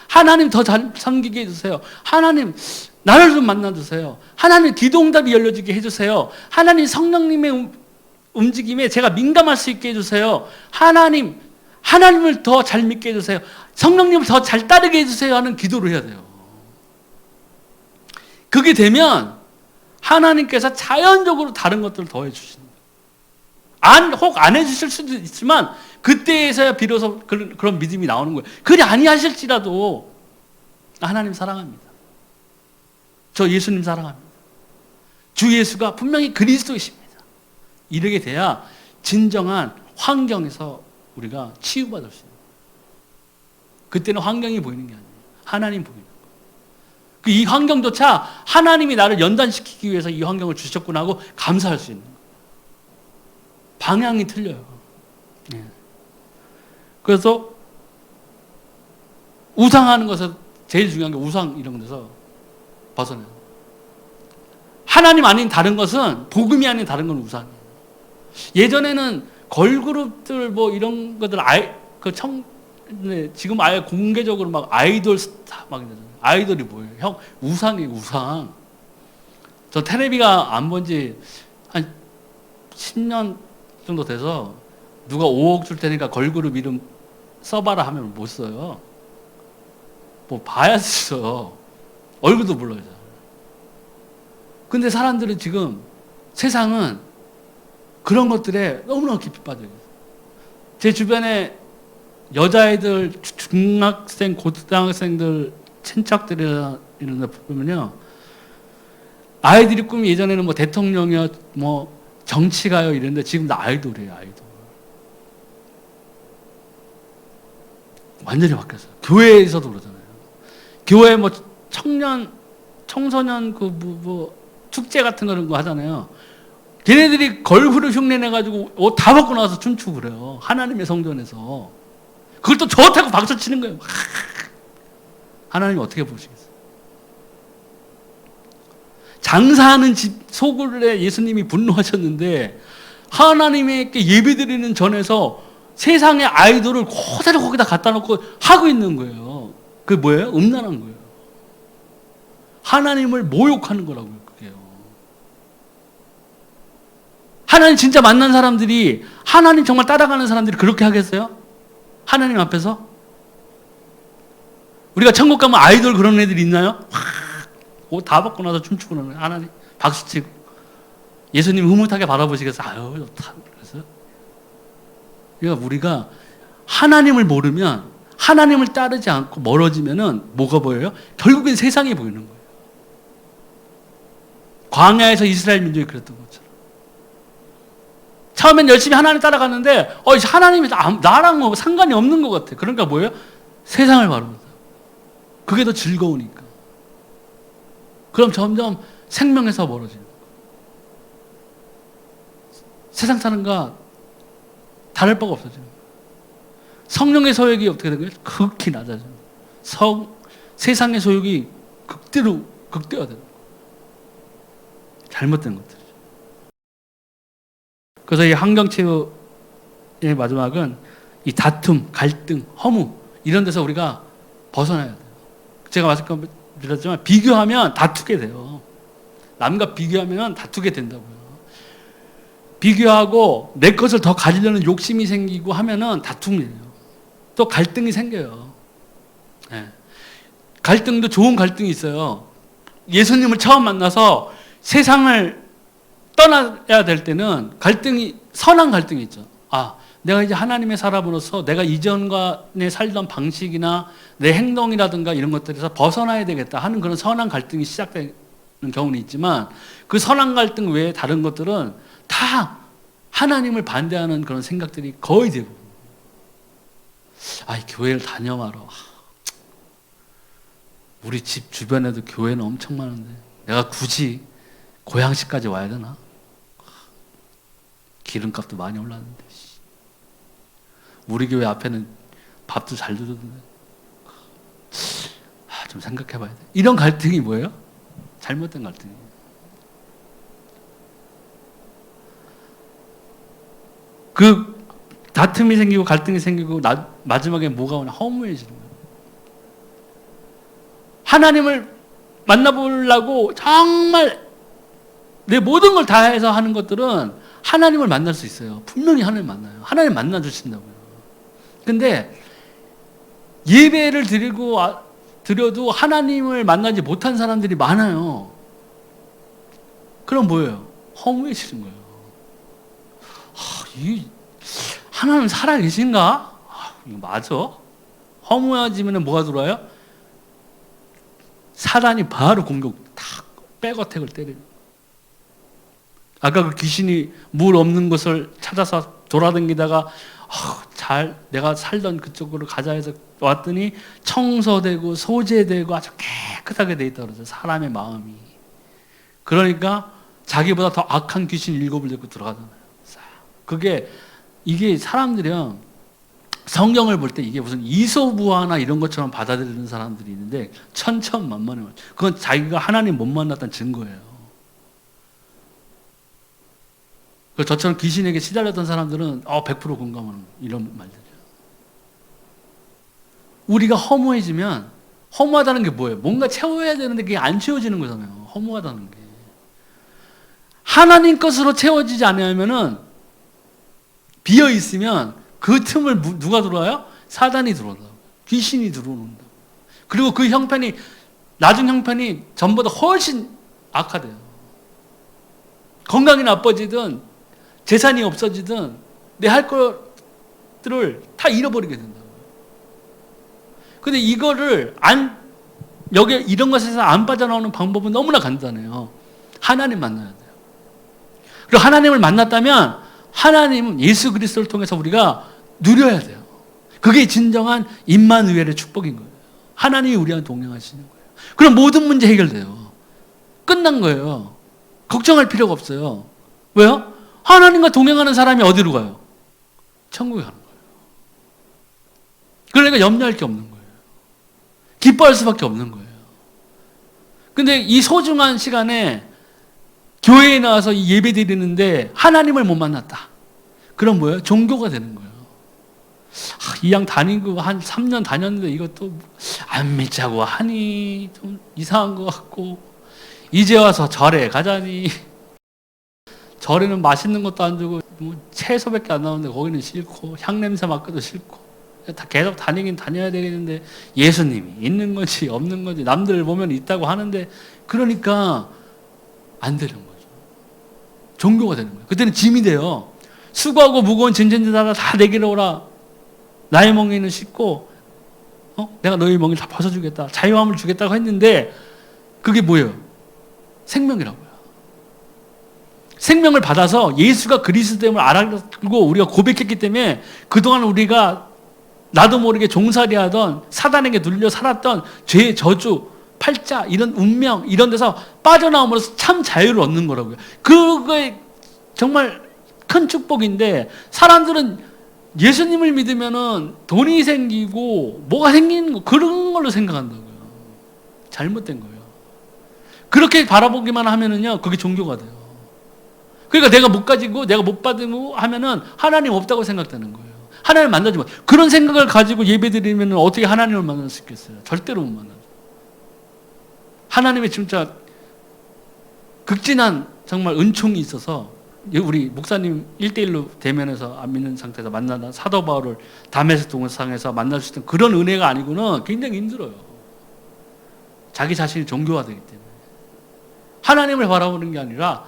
하나님 더 잘 섬기게 해주세요. 하나님 나를 좀 만나주세요. 하나님 기도응답이 열려지게 해주세요. 하나님 성령님의 움직임에 제가 민감할 수 있게 해주세요. 하나님을 더 잘 믿게 해주세요. 성령님을 더 잘 따르게 해주세요 하는 기도를 해야 돼요. 그게 되면 하나님께서 자연적으로 다른 것들을 더해 주시는 거예요. 혹 안 해주실 수도 있지만 그때에서야 비로소 그런 믿음이 나오는 거예요. 그리 아니하실지라도 하나님 사랑합니다. 저 예수님 사랑합니다. 주 예수가 분명히 그리스도이십니다. 이렇게 돼야 진정한 환경에서 우리가 치유받을 수 있는 거예요. 그때는 환경이 보이는 게 아니에요. 하나님 보이는 거예요. 이 환경조차 하나님이 나를 연단시키기 위해서 이 환경을 주셨구나 하고 감사할 수 있는 거예요. 방향이 틀려요. 예. 그래서 우상하는 것은 제일 중요한 게 우상 이런 데서 벗어나요. 하나님 아닌 다른 것은 복음이 아닌 다른 건 우상이에요. 예전에는 걸그룹들 뭐 이런 것들 지금 아예 공개적으로 막 아이돌 스타 막 이러잖아요. 아이돌이 뭐예요? 형 우상이에요. 우상. 저 테레비가 안 본 지 한 10년 정도 돼서 누가 5억 줄 테니까 걸그룹 이름 써봐라 하면 못 써요. 뭐 봐야 써요. 얼굴도 몰라요. 근데 사람들은 지금 세상은 그런 것들에 너무나 깊이 빠져 있어요. 제 주변에 여자애들, 중학생, 고등학생들, 친척들이나 이런 데 보면요. 아이들이 꿈이 예전에는 뭐 대통령이요, 뭐 정치가요 이랬는데 지금 다 아이돌이에요, 아이돌. 완전히 바뀌었어요. 교회에서도 그러잖아요. 교회 뭐 청소년 축제 같은 거 하잖아요. 걔네들이 걸그룹 흉내 내가지고 옷 다 벗고 나와서 춤추고 그래요. 하나님의 성전에서. 그걸 또 좋다고 박수 치는 거예요. 하나님이 어떻게 보시겠어요? 장사하는 집 소굴에 예수님이 분노하셨는데 하나님께 예배드리는 전에서 세상의 아이돌을 그대로 거기다 갖다 놓고 하고 있는 거예요. 그게 뭐예요? 음란한 거예요. 하나님을 모욕하는 거라고요. 그게요. 하나님 진짜 만난 사람들이, 하나님 정말 따라가는 사람들이 그렇게 하겠어요? 하나님 앞에서? 우리가 천국 가면 아이돌 그런 애들이 있나요? 옷 다 벗고 나서 춤추고 나는 하나님 박수치고 예수님 흐뭇하게 바라보시겠어요? 아유 좋다. 그래서 그러니까 우리가 하나님을 모르면, 하나님을 따르지 않고 멀어지면은 뭐가 보여요? 결국엔 세상이 보이는 거예요. 광야에서 이스라엘 민족이 그랬던 것처럼. 처음엔 열심히 하나님 따라갔는데 하나님이 나랑 뭐 상관이 없는 것 같아. 그러니까 뭐예요? 세상을 바라보다. 그게 더 즐거우니까. 그럼 점점 생명에서 멀어지는 거예요. 세상 사는가 다를 바가 없어지는 거예요. 성령의 소욕이 어떻게 된 거예요? 극히 낮아지는 거예요. 세상의 소욕이 극대화되는 거예요. 잘못된 것들이죠. 그래서 이 환경치유의 마지막은 이 다툼, 갈등, 허무 이런 데서 우리가 벗어나야 돼요. 제가 말씀드렸지만 비교하면 다투게 돼요. 남과 비교하면 다투게 된다고요. 비교하고 내 것을 더 가지려는 욕심이 생기고 하면은 다툼이 돼요. 또 갈등이 생겨요. 네. 갈등도 좋은 갈등이 있어요. 예수님을 처음 만나서 세상을 떠나야 될 때는 선한 갈등이 있죠. 내가 이제 하나님의 사람으로서 내가 이전에 살던 방식이나 내 행동이라든가 이런 것들에서 벗어나야 되겠다 하는 그런 선한 갈등이 시작되는 경우는 있지만 그 선한 갈등 외에 다른 것들은 다 하나님을 반대하는 그런 생각들이 거의 대부분. 교회를 다녀와라. 우리 집 주변에도 교회는 엄청 많은데 내가 굳이 고양시까지 와야 되나? 기름값도 많이 올랐는데 우리 교회 앞에는 밥도 잘 주던데 좀 생각해 봐야 돼. 이런 갈등이 뭐예요? 잘못된 갈등이에요. 그 다툼이 생기고 갈등이 생기고 마지막에 뭐가 오냐? 허무해지는 거예요. 하나님을 만나보려고 정말 내 모든 걸 다해서 하는 것들은 하나님을 만날 수 있어요. 분명히 하나님 만나요. 하나님 만나 주신다고요. 근데 예배를 드려도 하나님을 만나지 못한 사람들이 많아요. 그럼 뭐예요? 허무해지는 거예요. 하나님 살아계신가? 이거 맞아? 허무해지면 뭐가 들어와요? 사단이 바로 공격, 탁 백어택을 때리는. 아까 그 귀신이 물 없는 곳을 찾아서 돌아다니다가 내가 살던 그쪽으로 가자 해서 왔더니 청소되고 소재되고 아주 깨끗하게 돼 있다고 그러죠. 사람의 마음이. 그러니까 자기보다 더 악한 귀신 7을 데리고 들어가잖아요. 이게 사람들이요, 성경을 볼 때 이게 무슨 이소부화나 이런 것처럼 받아들이는 사람들이 있는데 천천만만해. 그건 자기가 하나님 못 만났다는 증거예요. 저처럼 귀신에게 시달렸던 사람들은 100% 공감하는 이런 말들이에요. 우리가 허무해지면, 허무하다는 게 뭐예요? 뭔가 채워야 되는데 그게 안 채워지는 거잖아요. 허무하다는 게. 하나님 것으로 채워지지 않으면은 비어 있으면 그 틈을 누가 들어와요? 사단이 들어온다고. 귀신이 들어온다. 그리고 그 형편이, 나중 형편이 전보다 훨씬 악화돼요. 건강이 나빠지든 재산이 없어지든 내 할 것들을 다 잃어버리게 된다고. 근데 이거를 여기 이런 것에서 안 빠져나오는 방법은 너무나 간단해요. 하나님 만나야 돼요. 그리고 하나님을 만났다면 하나님은 예수 그리스도를 통해서 우리가 누려야 돼요. 그게 진정한 임마누엘의 축복인 거예요. 하나님이 우리와 동행하시는 거예요. 그럼 모든 문제 해결돼요. 끝난 거예요. 걱정할 필요가 없어요. 왜요? 하나님과 동행하는 사람이 어디로 가요? 천국에 가는 거예요. 그러니까 염려할 게 없는 거예요. 기뻐할 수밖에 없는 거예요. 근데 이 소중한 시간에 교회에 나와서 예배 드리는데 하나님을 못 만났다. 그럼 뭐예요? 종교가 되는 거예요. 이 양 다니고 한 3년 다녔는데 이것도 안 믿자고 하니 좀 이상한 것 같고, 이제 와서 절에 가자니 절에는 맛있는 것도 안 주고 뭐 채소밖에 안 나오는데 거기는 싫고 향냄새 맡기도 싫고, 다 계속 다니긴 다녀야 되겠는데 예수님이 있는 건지 없는 건지 남들 보면 있다고 하는데, 그러니까 안 되는 거죠. 종교가 되는 거예요. 그때는 짐이 돼요. 수고하고 무거운 진진지다가 다 내게로 오라. 나의 멍에는 씻고 내가 너희 멍을 다 벗어주겠다. 자유함을 주겠다고 했는데 그게 뭐예요? 생명이라고요. 생명을 받아서 예수가 그리스도임을 알고 우리가 고백했기 때문에 그동안 우리가 나도 모르게 종살이하던 사단에게 눌려 살았던 죄의 저주, 팔자, 이런 운명, 이런 데서 빠져나옴으로써 참 자유를 얻는 거라고요. 그게 정말 큰 축복인데, 사람들은 예수님을 믿으면은 돈이 생기고 뭐가 생기는 거, 그런 걸로 생각한다고요. 잘못된 거예요. 그렇게 바라보기만 하면은요, 그게 종교가 돼요. 그러니까 내가 못 가지고 내가 못 받으면 하면은 하나님 없다고 생각되는 거예요. 하나님을 만나지 못. 그런 생각을 가지고 예배드리면 어떻게 하나님을 만날 수 있겠어요? 절대로 못 만나죠. 하나님의 진짜 극진한 정말 은총이 있어서, 우리 목사님 1대1로 대면해서 안 믿는 상태에서 만나다 사도 바울을 다메섹 동상에서 만날 수 있던 그런 은혜가 아니고는 굉장히 힘들어요. 자기 자신이 종교화되기 때문에. 하나님을 바라보는 게 아니라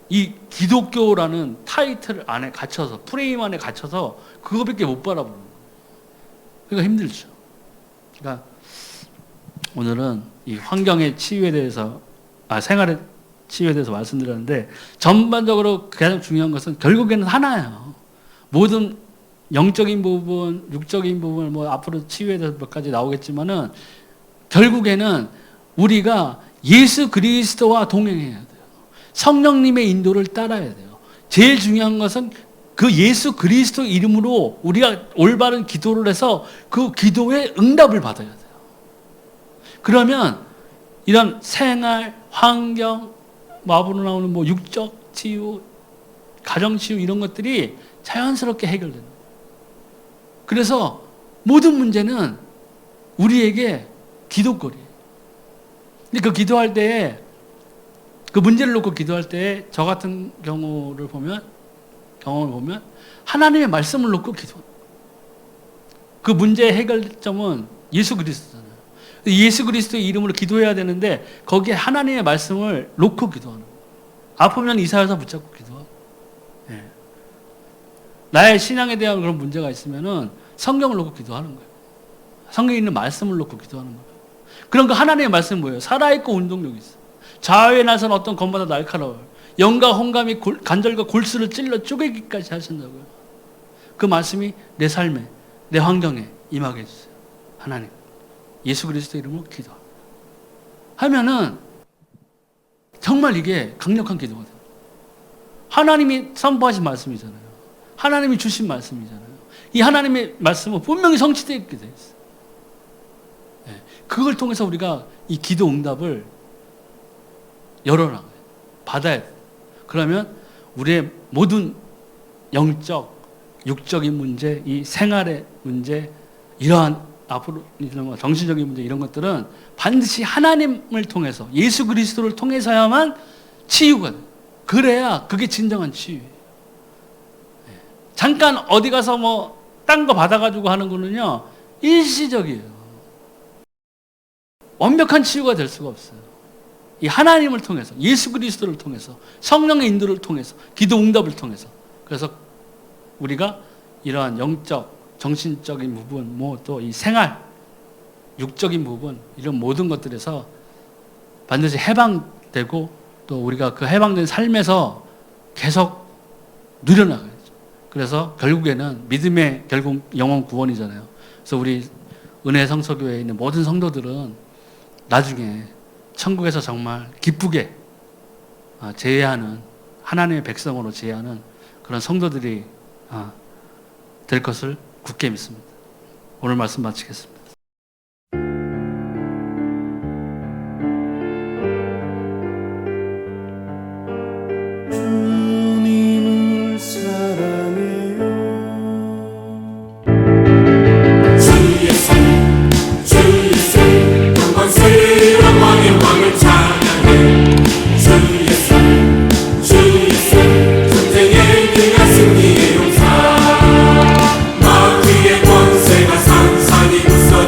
이 기독교라는 타이틀 안에 갇혀서, 프레임 안에 갇혀서 그거밖에 못 바라보는 거예요. 그러니까 힘들죠. 그러니까 오늘은 이 환경의 치유에 대해서, 생활의 치유에 대해서 말씀드렸는데, 전반적으로 가장 중요한 것은 결국에는 하나예요. 모든 영적인 부분, 육적인 부분, 뭐 앞으로 치유에 대해서 몇 가지 나오겠지만은 결국에는 우리가 예수 그리스도와 동행해야 돼요. 성령님의 인도를 따라야 돼요. 제일 중요한 것은 그 예수 그리스도 이름으로 우리가 올바른 기도를 해서 그 기도에 응답을 받아야 돼요. 그러면 이런 생활, 환경, 앞으로 나오는 뭐 육적 치유, 가정 치유, 이런 것들이 자연스럽게 해결됩니다. 그래서 모든 문제는 우리에게 기도거리예요. 근데 그 기도할 때에, 그 문제를 놓고 기도할 때에 저 같은 경험을 보면 하나님의 말씀을 놓고 기도합니다. 그 문제의 해결점은 예수 그리스도잖아요. 예수 그리스도의 이름으로 기도해야 되는데 거기에 하나님의 말씀을 놓고 기도하는 거예요. 아프면 이사야서 붙잡고 기도하고, 나의 신앙에 대한 그런 문제가 있으면은 성경을 놓고 기도하는 거예요. 성경에 있는 말씀을 놓고 기도하는 거예요. 그런 그 하나님의 말씀은 뭐예요? 살아있고 운동력이 있어요. 좌우에 나선 어떤 검보다 날카로워요. 영과 혼감이 관절과 골수를 찔러 쪼개기까지 하신다고요. 그 말씀이 내 삶에, 내 환경에 임하게 해주세요. 하나님, 예수 그리스도 이름으로 기도합니다. 하면은 정말 이게 강력한 기도가 돼요. 하나님이 선포하신 말씀이잖아요. 하나님이 주신 말씀이잖아요. 이 하나님의 말씀은 분명히 성취되게 되어 있어요. 그걸 통해서 우리가 이 기도 응답을 열어놔요. 받아야 돼요. 그러면 우리의 모든 영적, 육적인 문제, 이 생활의 문제, 이러한 앞으로 이런 정신적인 문제, 이런 것들은 반드시 하나님을 통해서, 예수 그리스도를 통해서야만 치유가 돼요. 그래야 그게 진정한 치유예요. 잠깐 어디 가서 뭐 딴 거 받아가지고 하는 거는요, 일시적이에요. 완벽한 치유가 될 수가 없어요. 이 하나님을 통해서, 예수 그리스도를 통해서, 성령의 인도를 통해서, 기도 응답을 통해서. 그래서 우리가 이러한 영적, 정신적인 부분, 뭐 또 이 생활, 육적인 부분, 이런 모든 것들에서 반드시 해방되고, 또 우리가 그 해방된 삶에서 계속 누려나가야죠. 그래서 결국에는 믿음의 결국 영혼 구원이잖아요. 그래서 우리 은혜 성서교회에 있는 모든 성도들은 나중에 천국에서 정말 기쁘게 제외하는, 하나님의 백성으로 제외하는 그런 성도들이 될 것을 굳게 믿습니다. 오늘 말씀 마치겠습니다. 주님을 사랑해요. 주 예수 영광스러운 왕의 왕을 찬양해. 주 예수 전쟁에 능한 승리의 용사. 마귀의 권세가 산산이 부서져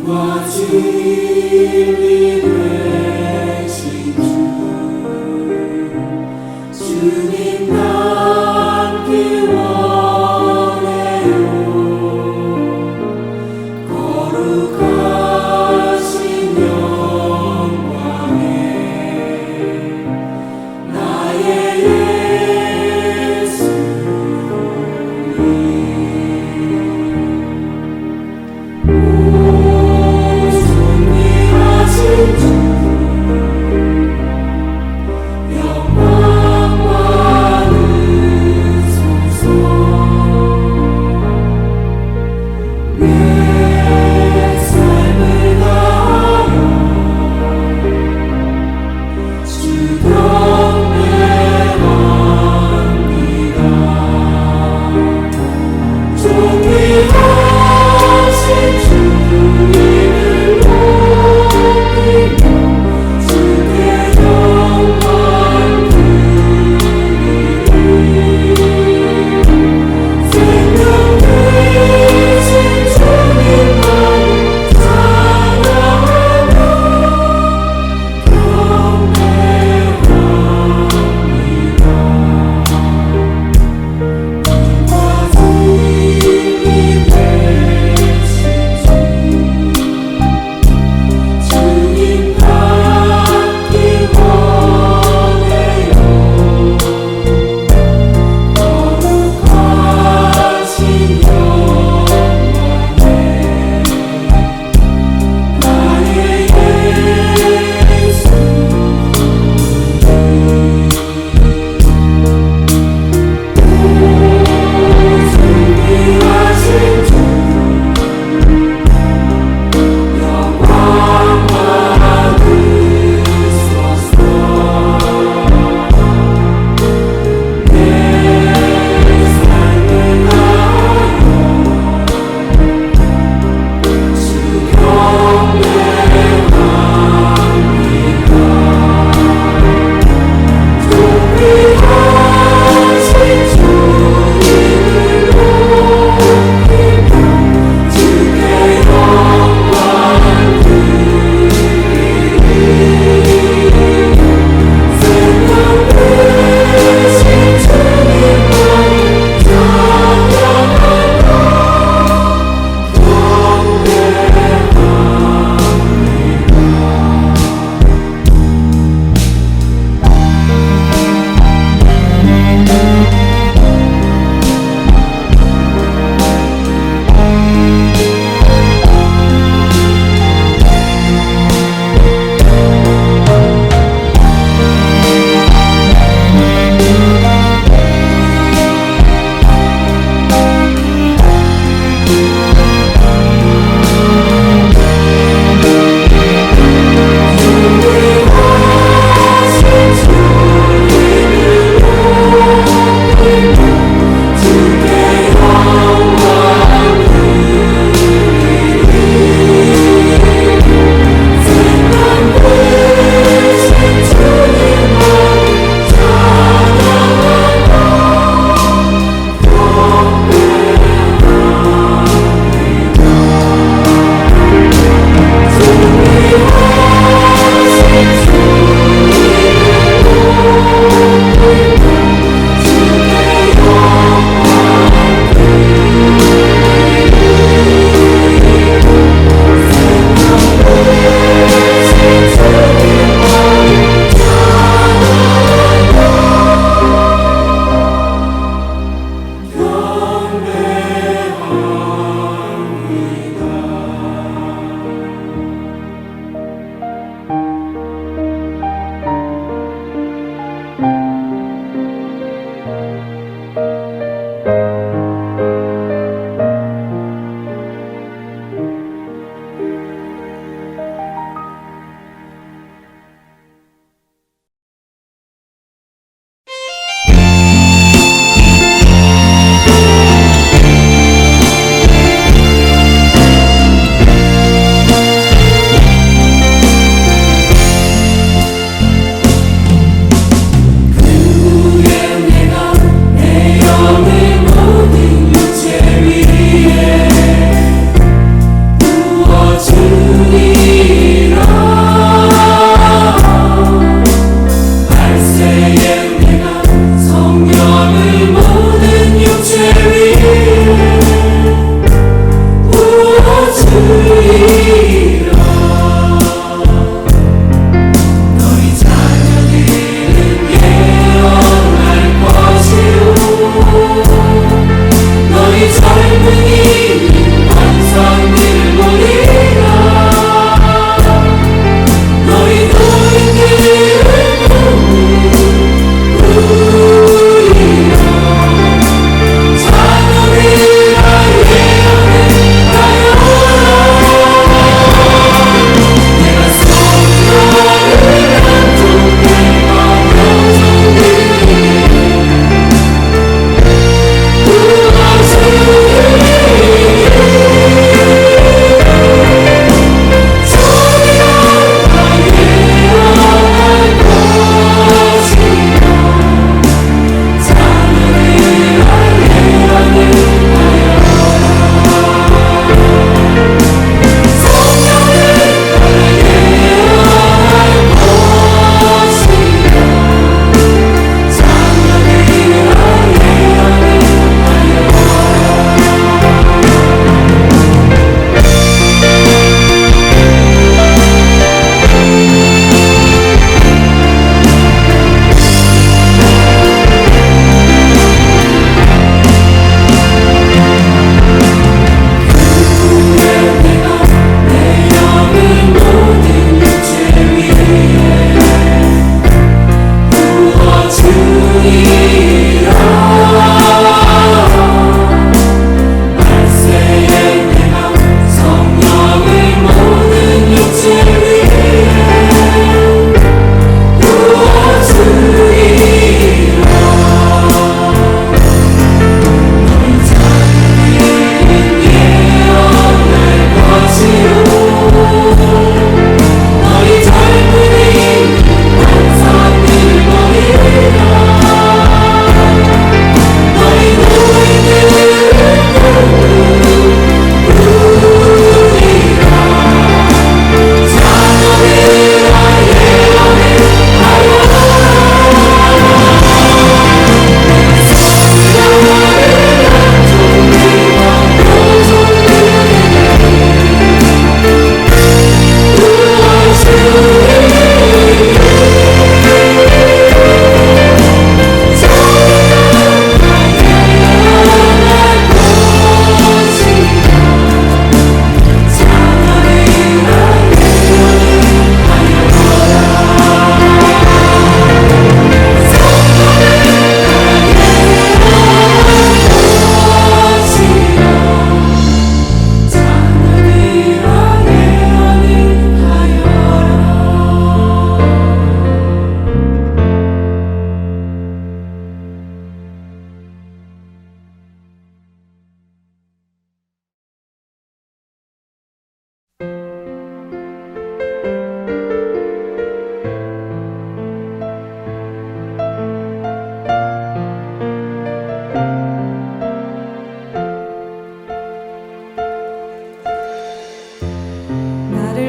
빛과 진리 되신 주님 닮기 원해요. 거룩하신 영광에 나의 예수님. 오 존귀하신 주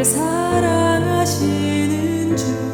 사랑하시는 주